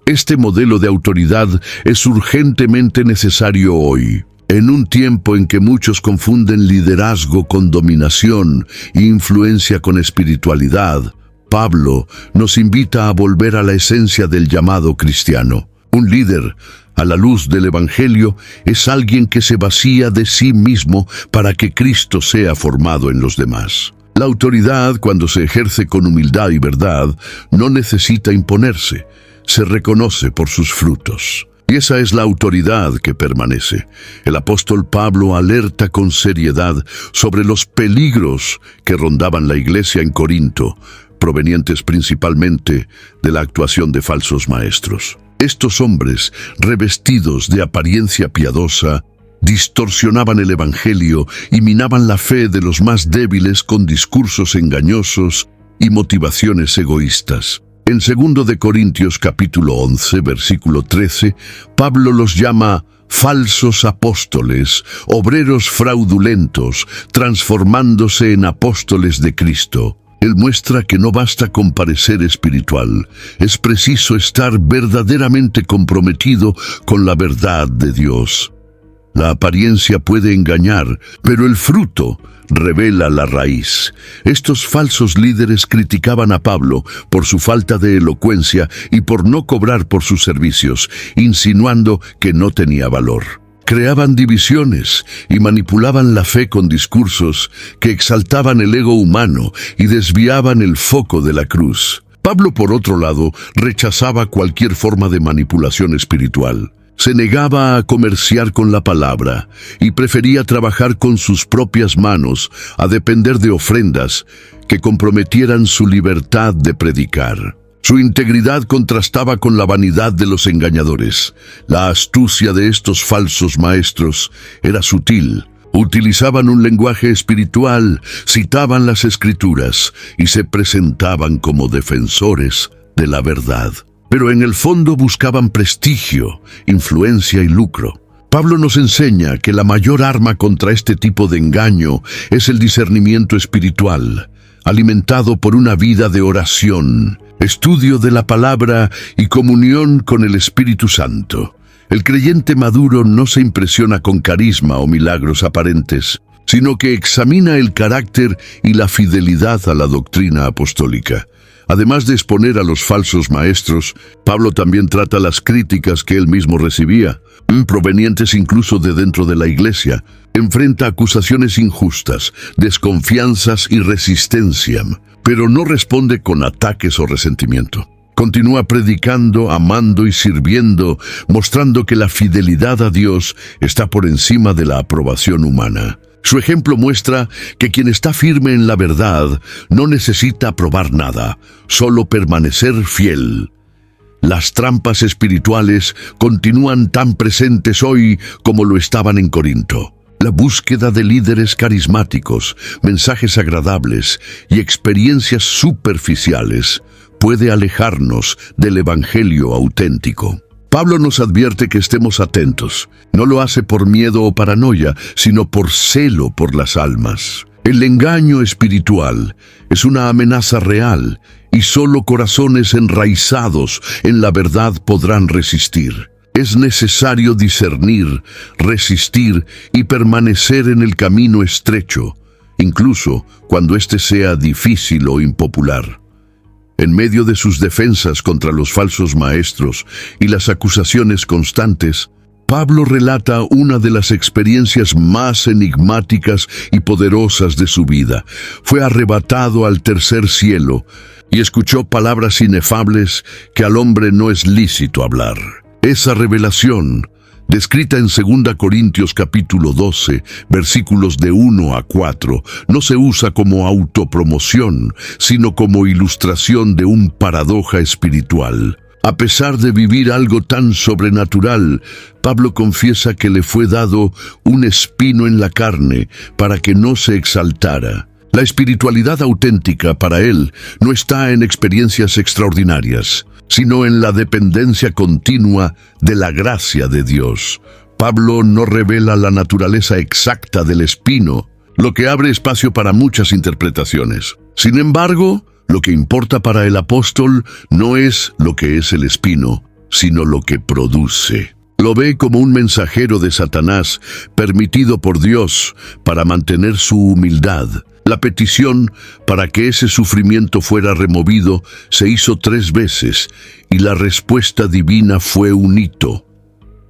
Este modelo de autoridad es urgentemente necesario hoy. En un tiempo en que muchos confunden liderazgo con dominación e influencia con espiritualidad, Pablo nos invita a volver a la esencia del llamado cristiano. Un líder, a la luz del Evangelio, es alguien que se vacía de sí mismo para que Cristo sea formado en los demás. La autoridad, cuando se ejerce con humildad y verdad, no necesita imponerse, se reconoce por sus frutos. Y esa es la autoridad que permanece. El apóstol Pablo alerta con seriedad sobre los peligros que rondaban la iglesia en Corinto, provenientes principalmente de la actuación de falsos maestros. Estos hombres, revestidos de apariencia piadosa, distorsionaban el evangelio y minaban la fe de los más débiles con discursos engañosos y motivaciones egoístas. En 2 de Corintios capítulo 11, versículo 13, Pablo los llama falsos apóstoles, obreros fraudulentos, transformándose en apóstoles de Cristo. Él muestra que no basta con parecer espiritual, es preciso estar verdaderamente comprometido con la verdad de Dios. La apariencia puede engañar, pero el fruto revela la raíz. Estos falsos líderes criticaban a Pablo por su falta de elocuencia y por no cobrar por sus servicios, insinuando que no tenía valor. Creaban divisiones y manipulaban la fe con discursos que exaltaban el ego humano y desviaban el foco de la cruz. Pablo, por otro lado, rechazaba cualquier forma de manipulación espiritual. Se negaba a comerciar con la palabra y prefería trabajar con sus propias manos a depender de ofrendas que comprometieran su libertad de predicar. Su integridad contrastaba con la vanidad de los engañadores. La astucia de estos falsos maestros era sutil. Utilizaban un lenguaje espiritual, citaban las Escrituras y se presentaban como defensores de la verdad. Pero en el fondo buscaban prestigio, influencia y lucro. Pablo nos enseña que la mayor arma contra este tipo de engaño es el discernimiento espiritual, alimentado por una vida de oración, estudio de la palabra y comunión con el Espíritu Santo. El creyente maduro no se impresiona con carisma o milagros aparentes, sino que examina el carácter y la fidelidad a la doctrina apostólica. Además de exponer a los falsos maestros, Pablo también trata las críticas que él mismo recibía, provenientes incluso de dentro de la iglesia. Enfrenta acusaciones injustas, desconfianzas y resistencia, pero no responde con ataques o resentimiento. Continúa predicando, amando y sirviendo, mostrando que la fidelidad a Dios está por encima de la aprobación humana. Su ejemplo muestra que quien está firme en la verdad no necesita probar nada, solo permanecer fiel. Las trampas espirituales continúan tan presentes hoy como lo estaban en Corinto. La búsqueda de líderes carismáticos, mensajes agradables y experiencias superficiales puede alejarnos del evangelio auténtico. Pablo nos advierte que estemos atentos. No lo hace por miedo o paranoia, sino por celo por las almas. El engaño espiritual es una amenaza real y solo corazones enraizados en la verdad podrán resistir. Es necesario discernir, resistir y permanecer en el camino estrecho, incluso cuando éste sea difícil o impopular. En medio de sus defensas contra los falsos maestros y las acusaciones constantes, Pablo relata una de las experiencias más enigmáticas y poderosas de su vida. Fue arrebatado al tercer cielo y escuchó palabras inefables que al hombre no es lícito hablar. Esa revelación, descrita en 2 Corintios capítulo 12, versículos de 1 a 4, no se usa como autopromoción, sino como ilustración de un paradoja espiritual. A pesar de vivir algo tan sobrenatural, Pablo confiesa que le fue dado un espino en la carne para que no se exaltara. La espiritualidad auténtica para él no está en experiencias extraordinarias, sino en la dependencia continua de la gracia de Dios. Pablo no revela la naturaleza exacta del espino, lo que abre espacio para muchas interpretaciones. Sin embargo, lo que importa para el apóstol no es lo que es el espino, sino lo que produce. Lo ve como un mensajero de Satanás, permitido por Dios para mantener su humildad. La petición para que ese sufrimiento fuera removido se hizo 3 veces y la respuesta divina fue un hito.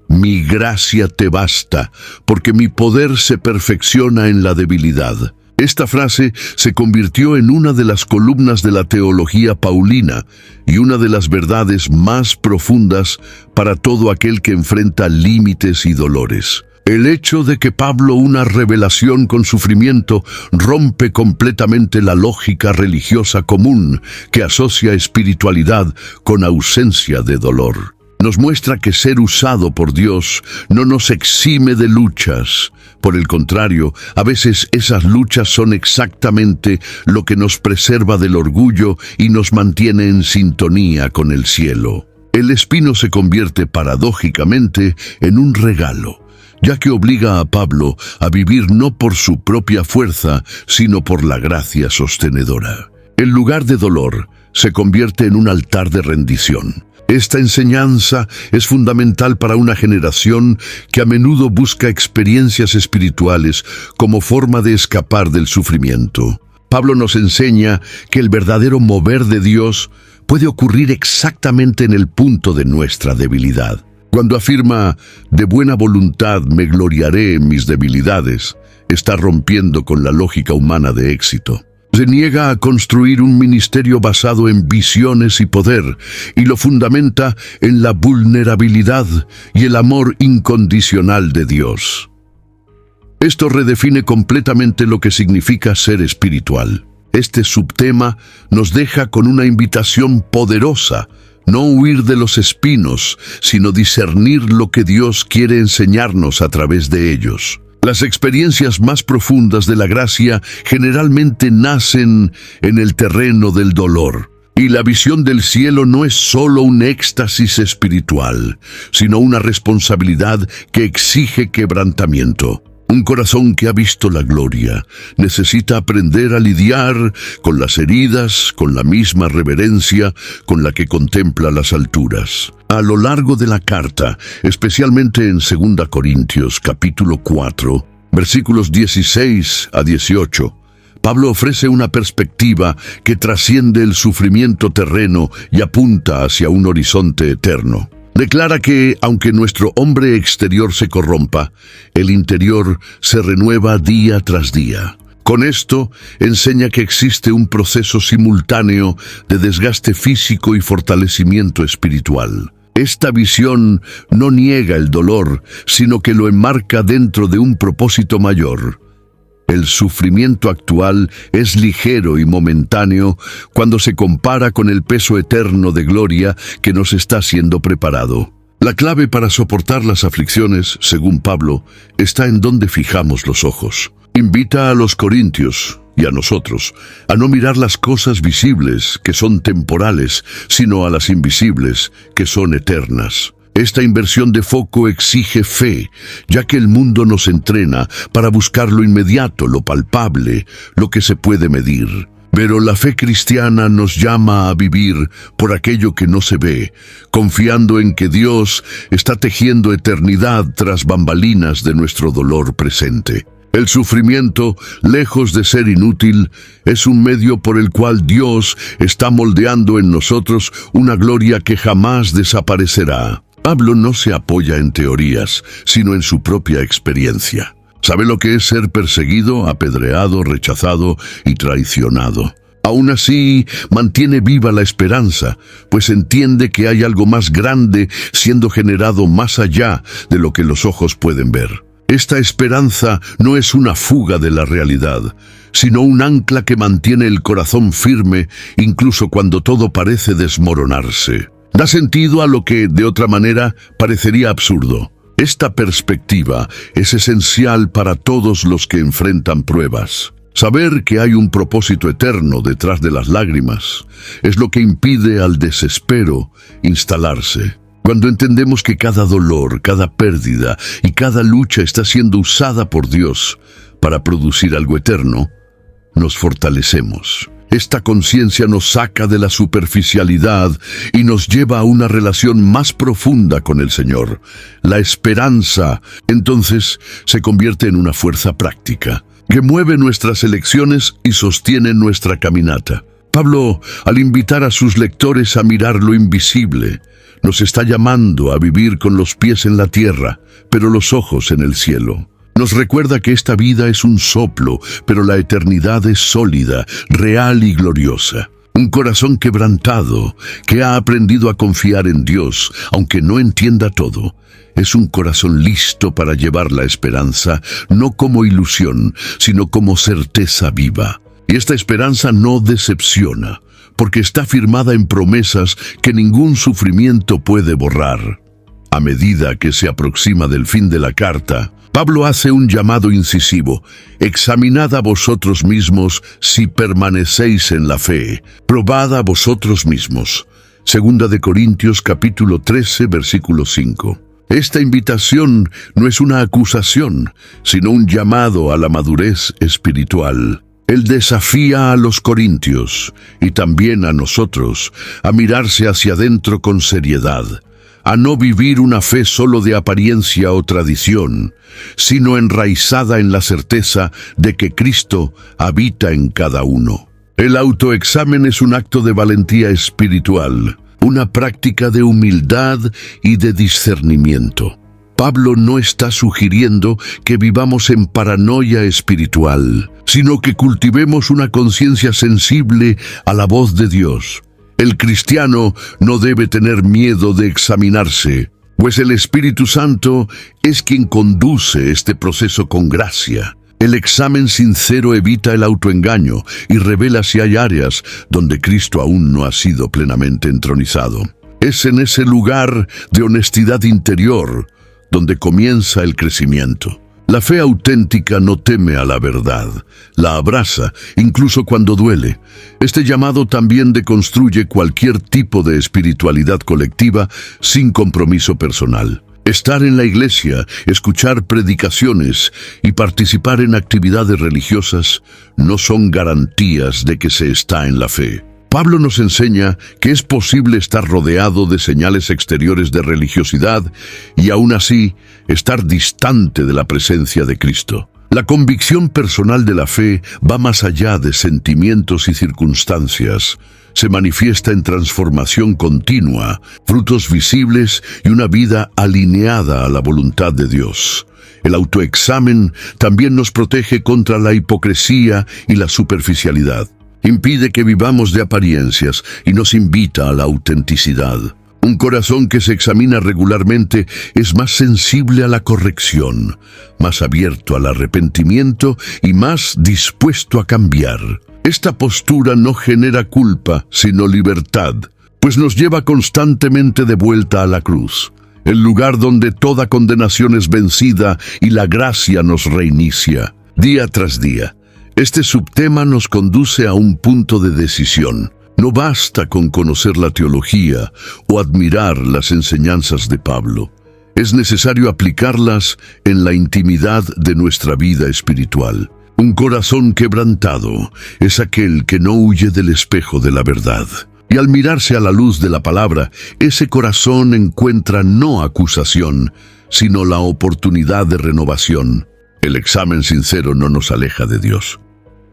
Mi gracia te basta, porque mi poder se perfecciona en la debilidad. Esta frase se convirtió en una de las columnas de la teología paulina y una de las verdades más profundas para todo aquel que enfrenta límites y dolores. El hecho de que Pablo, una revelación con sufrimiento, rompe completamente la lógica religiosa común que asocia espiritualidad con ausencia de dolor. Nos muestra que ser usado por Dios no nos exime de luchas. Por el contrario, a veces esas luchas son exactamente lo que nos preserva del orgullo y nos mantiene en sintonía con el cielo. El espino se convierte paradójicamente en un regalo, ya que obliga a Pablo a vivir no por su propia fuerza, sino por la gracia sostenedora. El lugar de dolor se convierte en un altar de rendición. Esta enseñanza es fundamental para una generación que a menudo busca experiencias espirituales como forma de escapar del sufrimiento. Pablo nos enseña que el verdadero mover de Dios puede ocurrir exactamente en el punto de nuestra debilidad. Cuando afirma, de buena voluntad me gloriaré en mis debilidades, está rompiendo con la lógica humana de éxito. Se niega a construir un ministerio basado en visiones y poder, y lo fundamenta en la vulnerabilidad y el amor incondicional de Dios. Esto redefine completamente lo que significa ser espiritual. Este subtema nos deja con una invitación poderosa: no huir de los espinos, sino discernir lo que Dios quiere enseñarnos a través de ellos. Las experiencias más profundas de la gracia generalmente nacen en el terreno del dolor. Y la visión del cielo no es solo un éxtasis espiritual, sino una responsabilidad que exige quebrantamiento. Un corazón que ha visto la gloria necesita aprender a lidiar con las heridas con la misma reverencia con la que contempla las alturas. A lo largo de la carta, especialmente en 2 Corintios capítulo 4, versículos 16 a 18, Pablo ofrece una perspectiva que trasciende el sufrimiento terreno y apunta hacia un horizonte eterno. Declara que, aunque nuestro hombre exterior se corrompa, el interior se renueva día tras día. Con esto, enseña que existe un proceso simultáneo de desgaste físico y fortalecimiento espiritual. Esta visión no niega el dolor, sino que lo enmarca dentro de un propósito mayor. El sufrimiento actual es ligero y momentáneo cuando se compara con el peso eterno de gloria que nos está siendo preparado. La clave para soportar las aflicciones, según Pablo, está en dónde fijamos los ojos. Invita a los corintios y a nosotros a no mirar las cosas visibles, que son temporales, sino a las invisibles, que son eternas. Esta inversión de foco exige fe, ya que el mundo nos entrena para buscar lo inmediato, lo palpable, lo que se puede medir. Pero la fe cristiana nos llama a vivir por aquello que no se ve, confiando en que Dios está tejiendo eternidad tras bambalinas de nuestro dolor presente. El sufrimiento, lejos de ser inútil, es un medio por el cual Dios está moldeando en nosotros una gloria que jamás desaparecerá. Pablo no se apoya en teorías, sino en su propia experiencia. Sabe lo que es ser perseguido, apedreado, rechazado y traicionado. Aún así, mantiene viva la esperanza, pues entiende que hay algo más grande siendo generado más allá de lo que los ojos pueden ver. Esta esperanza no es una fuga de la realidad, sino un ancla que mantiene el corazón firme incluso cuando todo parece desmoronarse. Da sentido a lo que, de otra manera, parecería absurdo. Esta perspectiva es esencial para todos los que enfrentan pruebas. Saber que hay un propósito eterno detrás de las lágrimas es lo que impide al desespero instalarse. Cuando entendemos que cada dolor, cada pérdida y cada lucha está siendo usada por Dios para producir algo eterno, nos fortalecemos. Esta conciencia nos saca de la superficialidad y nos lleva a una relación más profunda con el Señor. La esperanza, entonces, se convierte en una fuerza práctica que mueve nuestras elecciones y sostiene nuestra caminata. Pablo, al invitar a sus lectores a mirar lo invisible, nos está llamando a vivir con los pies en la tierra, pero los ojos en el cielo. Nos recuerda que esta vida es un soplo, pero la eternidad es sólida, real y gloriosa. Un corazón quebrantado, que ha aprendido a confiar en Dios, aunque no entienda todo. Es un corazón listo para llevar la esperanza, no como ilusión, sino como certeza viva. Y esta esperanza no decepciona, porque está firmada en promesas que ningún sufrimiento puede borrar. A medida que se aproxima del fin de la carta, Pablo hace un llamado incisivo: examinad a vosotros mismos si permanecéis en la fe, probad a vosotros mismos. Segunda de Corintios capítulo 13, versículo 5. Esta invitación no es una acusación, sino un llamado a la madurez espiritual. Él desafía a los corintios, y también a nosotros, a mirarse hacia adentro con seriedad, a no vivir una fe solo de apariencia o tradición, sino enraizada en la certeza de que Cristo habita en cada uno. El autoexamen es un acto de valentía espiritual, una práctica de humildad y de discernimiento. Pablo no está sugiriendo que vivamos en paranoia espiritual, sino que cultivemos una conciencia sensible a la voz de Dios. El cristiano no debe tener miedo de examinarse, pues el Espíritu Santo es quien conduce este proceso con gracia. El examen sincero evita el autoengaño y revela si hay áreas donde Cristo aún no ha sido plenamente entronizado. Es en ese lugar de honestidad interior donde comienza el crecimiento. La fe auténtica no teme a la verdad, la abraza, incluso cuando duele. Este llamado también deconstruye cualquier tipo de espiritualidad colectiva sin compromiso personal. Estar en la iglesia, escuchar predicaciones y participar en actividades religiosas no son garantías de que se está en la fe. Pablo nos enseña que es posible estar rodeado de señales exteriores de religiosidad y aún así estar distante de la presencia de Cristo. La convicción personal de la fe va más allá de sentimientos y circunstancias. Se manifiesta en transformación continua, frutos visibles y una vida alineada a la voluntad de Dios. El autoexamen también nos protege contra la hipocresía y la superficialidad. Impide que vivamos de apariencias y nos invita a la autenticidad. Un corazón que se examina regularmente es más sensible a la corrección, más abierto al arrepentimiento y más dispuesto a cambiar. Esta postura no genera culpa, sino libertad, pues nos lleva constantemente de vuelta a la cruz, el lugar donde toda condenación es vencida y la gracia nos reinicia, día tras día. Este subtema nos conduce a un punto de decisión. No basta con conocer la teología o admirar las enseñanzas de Pablo. Es necesario aplicarlas en la intimidad de nuestra vida espiritual. Un corazón quebrantado es aquel que no huye del espejo de la verdad. Y al mirarse a la luz de la palabra, ese corazón encuentra no acusación, sino la oportunidad de renovación. El examen sincero no nos aleja de Dios,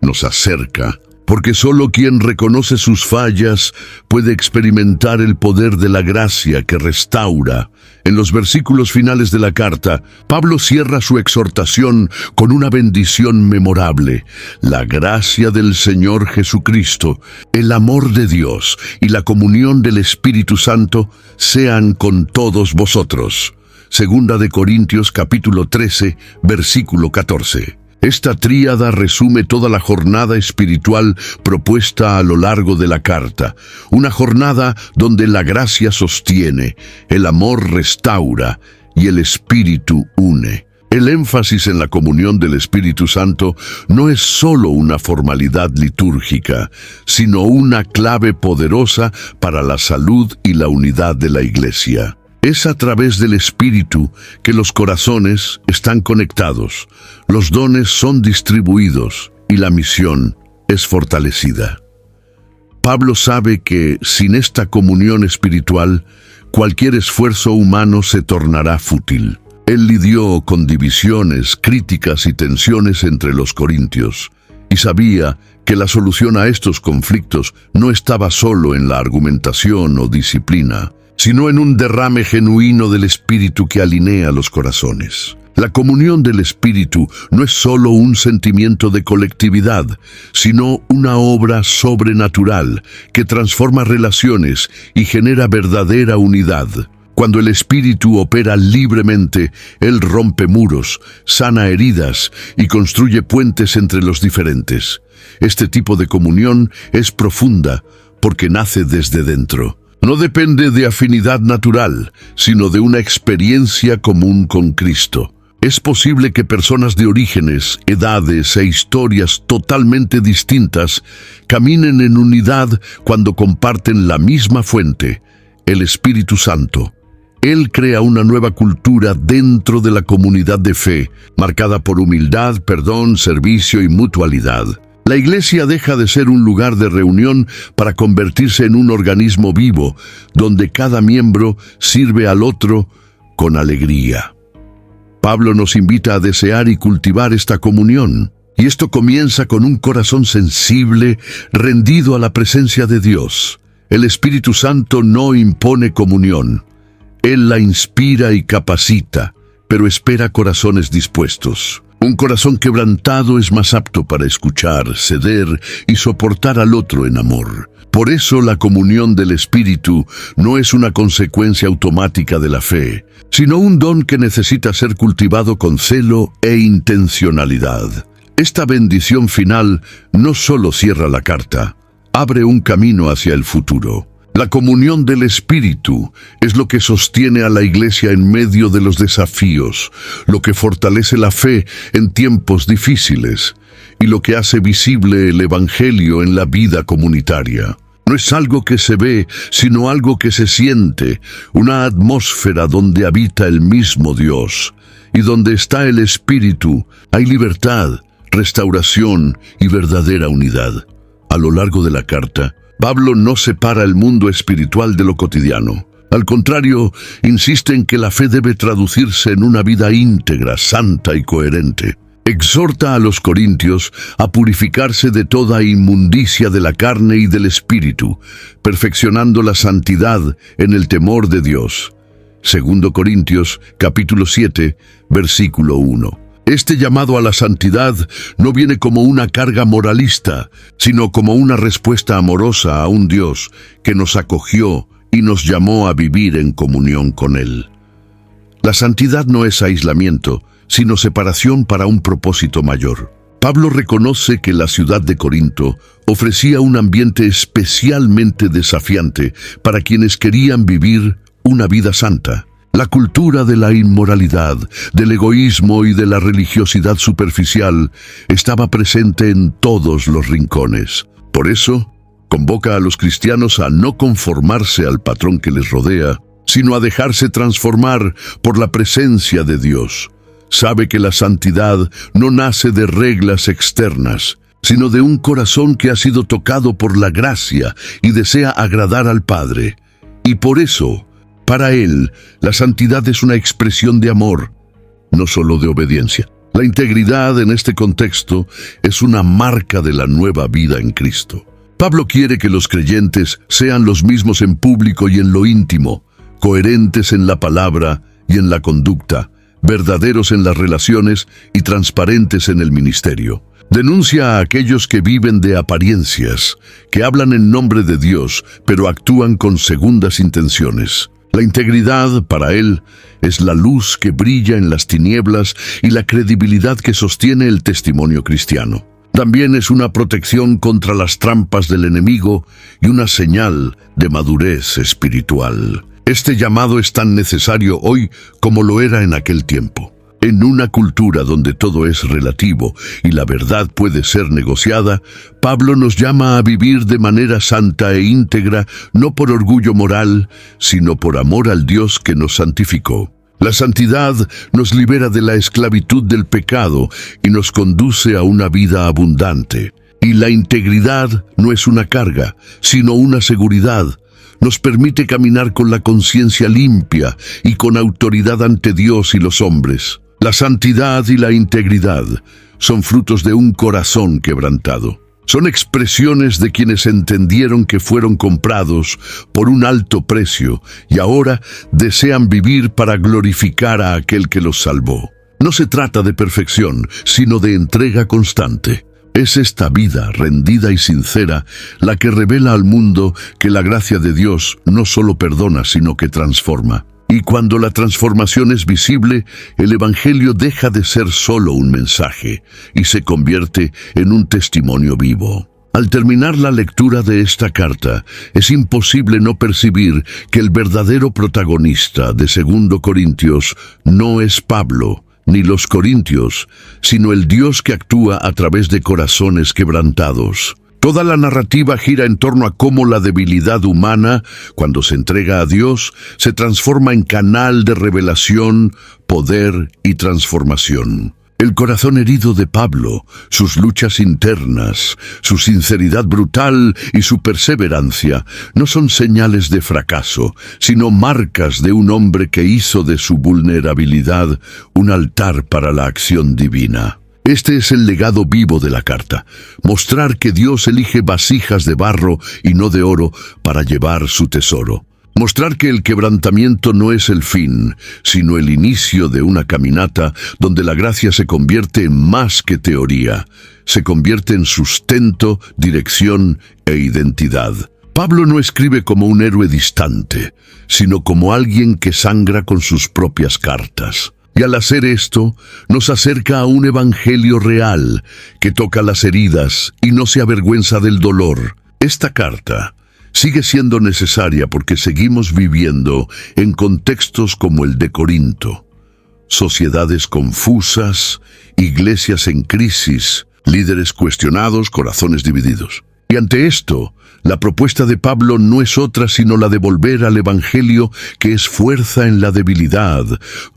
nos acerca, porque solo quien reconoce sus fallas puede experimentar el poder de la gracia que restaura. En los versículos finales de la carta, Pablo cierra su exhortación con una bendición memorable: la gracia del Señor Jesucristo, el amor de Dios y la comunión del Espíritu Santo sean con todos vosotros. Segunda de Corintios capítulo 13, versículo 14. Esta tríada resume toda la jornada espiritual propuesta a lo largo de la carta. Una jornada donde la gracia sostiene, el amor restaura y el Espíritu une. El énfasis en la comunión del Espíritu Santo no es solo una formalidad litúrgica, sino una clave poderosa para la salud y la unidad de la Iglesia. Es a través del Espíritu que los corazones están conectados, los dones son distribuidos y la misión es fortalecida. Pablo sabe que sin esta comunión espiritual, cualquier esfuerzo humano se tornará fútil. Él lidió con divisiones, críticas y tensiones entre los corintios, y sabía que la solución a estos conflictos no estaba solo en la argumentación o disciplina, sino en un derrame genuino del Espíritu que alinea los corazones. La comunión del Espíritu no es solo un sentimiento de colectividad, sino una obra sobrenatural que transforma relaciones y genera verdadera unidad. Cuando el Espíritu opera libremente, Él rompe muros, sana heridas y construye puentes entre los diferentes. Este tipo de comunión es profunda porque nace desde dentro. No depende de afinidad natural, sino de una experiencia común con Cristo. Es posible que personas de orígenes, edades e historias totalmente distintas caminen en unidad cuando comparten la misma fuente, el Espíritu Santo. Él crea una nueva cultura dentro de la comunidad de fe, marcada por humildad, perdón, servicio y mutualidad. La iglesia deja de ser un lugar de reunión para convertirse en un organismo vivo, donde cada miembro sirve al otro con alegría. Pablo nos invita a desear y cultivar esta comunión, y esto comienza con un corazón sensible, rendido a la presencia de Dios. El Espíritu Santo no impone comunión. Él la inspira y capacita, pero espera corazones dispuestos. Un corazón quebrantado es más apto para escuchar, ceder y soportar al otro en amor. Por eso la comunión del Espíritu no es una consecuencia automática de la fe, sino un don que necesita ser cultivado con celo e intencionalidad. Esta bendición final no solo cierra la carta, abre un camino hacia el futuro. La comunión del Espíritu es lo que sostiene a la Iglesia en medio de los desafíos, lo que fortalece la fe en tiempos difíciles y lo que hace visible el Evangelio en la vida comunitaria. No es algo que se ve, sino algo que se siente, una atmósfera donde habita el mismo Dios. Y donde está el Espíritu, hay libertad, restauración y verdadera unidad. A lo largo de la carta, Pablo no separa el mundo espiritual de lo cotidiano. Al contrario, insiste en que la fe debe traducirse en una vida íntegra, santa y coherente. Exhorta a los corintios a purificarse de toda inmundicia de la carne y del espíritu, perfeccionando la santidad en el temor de Dios. 2 Corintios, capítulo 7, versículo 1. Este llamado a la santidad no viene como una carga moralista, sino como una respuesta amorosa a un Dios que nos acogió y nos llamó a vivir en comunión con Él. La santidad no es aislamiento, sino separación para un propósito mayor. Pablo reconoce que la ciudad de Corinto ofrecía un ambiente especialmente desafiante para quienes querían vivir una vida santa. La cultura de la inmoralidad, del egoísmo y de la religiosidad superficial estaba presente en todos los rincones. Por eso, convoca a los cristianos a no conformarse al patrón que les rodea, sino a dejarse transformar por la presencia de Dios. Sabe que la santidad no nace de reglas externas, sino de un corazón que ha sido tocado por la gracia y desea agradar al Padre. Y por eso, para él, la santidad es una expresión de amor, no solo de obediencia. La integridad en este contexto es una marca de la nueva vida en Cristo. Pablo quiere que los creyentes sean los mismos en público y en lo íntimo, coherentes en la palabra y en la conducta, verdaderos en las relaciones y transparentes en el ministerio. Denuncia a aquellos que viven de apariencias, que hablan en nombre de Dios, pero actúan con segundas intenciones. La integridad, para él, es la luz que brilla en las tinieblas y la credibilidad que sostiene el testimonio cristiano. También es una protección contra las trampas del enemigo y una señal de madurez espiritual. Este llamado es tan necesario hoy como lo era en aquel tiempo. En una cultura donde todo es relativo y la verdad puede ser negociada, Pablo nos llama a vivir de manera santa e íntegra, no por orgullo moral, sino por amor al Dios que nos santificó. La santidad nos libera de la esclavitud del pecado y nos conduce a una vida abundante. Y la integridad no es una carga, sino una seguridad. Nos permite caminar con la conciencia limpia y con autoridad ante Dios y los hombres. La santidad y la integridad son frutos de un corazón quebrantado. Son expresiones de quienes entendieron que fueron comprados por un alto precio y ahora desean vivir para glorificar a aquel que los salvó. No se trata de perfección, sino de entrega constante. Es esta vida rendida y sincera la que revela al mundo que la gracia de Dios no solo perdona, sino que transforma. Y cuando la transformación es visible, el Evangelio deja de ser solo un mensaje y se convierte en un testimonio vivo. Al terminar la lectura de esta carta, es imposible no percibir que el verdadero protagonista de 2 Corintios no es Pablo, ni los corintios, sino el Dios que actúa a través de corazones quebrantados. Toda la narrativa gira en torno a cómo la debilidad humana, cuando se entrega a Dios, se transforma en canal de revelación, poder y transformación. El corazón herido de Pablo, sus luchas internas, su sinceridad brutal y su perseverancia no son señales de fracaso, sino marcas de un hombre que hizo de su vulnerabilidad un altar para la acción divina. Este es el legado vivo de la carta, mostrar que Dios elige vasijas de barro y no de oro para llevar su tesoro. Mostrar que el quebrantamiento no es el fin, sino el inicio de una caminata donde la gracia se convierte en más que teoría, se convierte en sustento, dirección e identidad. Pablo no escribe como un héroe distante, sino como alguien que sangra con sus propias cartas. Y al hacer esto, nos acerca a un evangelio real, que toca las heridas y no se avergüenza del dolor. Esta carta sigue siendo necesaria porque seguimos viviendo en contextos como el de Corinto. Sociedades confusas, iglesias en crisis, líderes cuestionados, corazones divididos. Y ante esto, la propuesta de Pablo no es otra sino la de volver al Evangelio, que es fuerza en la debilidad,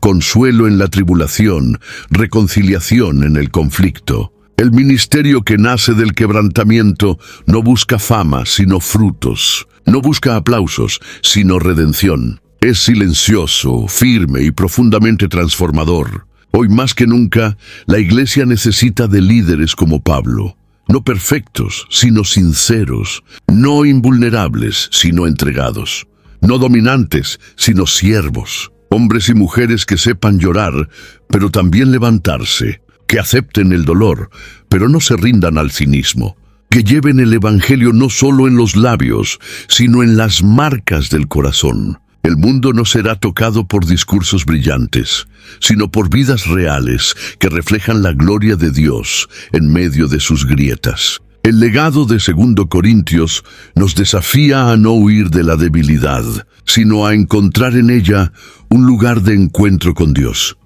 consuelo en la tribulación, reconciliación en el conflicto. El ministerio que nace del quebrantamiento no busca fama, sino frutos. No busca aplausos, sino redención. Es silencioso, firme y profundamente transformador. Hoy más que nunca, la Iglesia necesita de líderes como Pablo. No perfectos, sino sinceros. No invulnerables, sino entregados. No dominantes, sino siervos. Hombres y mujeres que sepan llorar, pero también levantarse. Que acepten el dolor, pero no se rindan al cinismo. Que lleven el Evangelio no solo en los labios, sino en las marcas del corazón. El mundo no será tocado por discursos brillantes, sino por vidas reales que reflejan la gloria de Dios en medio de sus grietas. El legado de 2 Corintios nos desafía a no huir de la debilidad, sino a encontrar en ella un lugar de encuentro con Dios.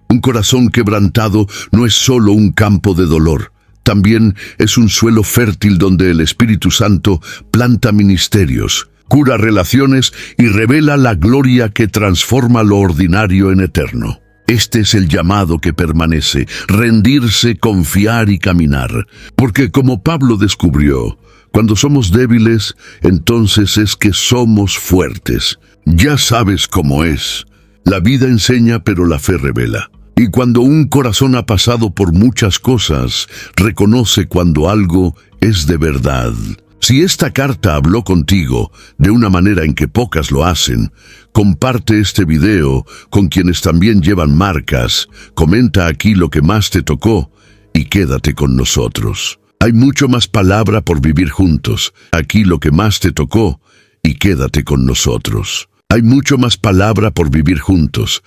Un corazón quebrantado no es solo un campo de dolor, también es un suelo fértil donde el Espíritu Santo planta ministerios, cura relaciones y revela la gloria que transforma lo ordinario en eterno. Este es el llamado que permanece, rendirse, confiar y caminar. Porque como Pablo descubrió, cuando somos débiles, entonces es que somos fuertes. Ya sabes cómo es. La vida enseña, pero la fe revela. Y cuando un corazón ha pasado por muchas cosas, reconoce cuando algo es de verdad. Si esta carta habló contigo de una manera en que pocas lo hacen, comparte este video con quienes también llevan marcas, comenta aquí lo que más te tocó y quédate con nosotros. Hay mucho más palabra por vivir juntos. Aquí lo que más te tocó y quédate con nosotros. Hay mucho más palabra por vivir juntos.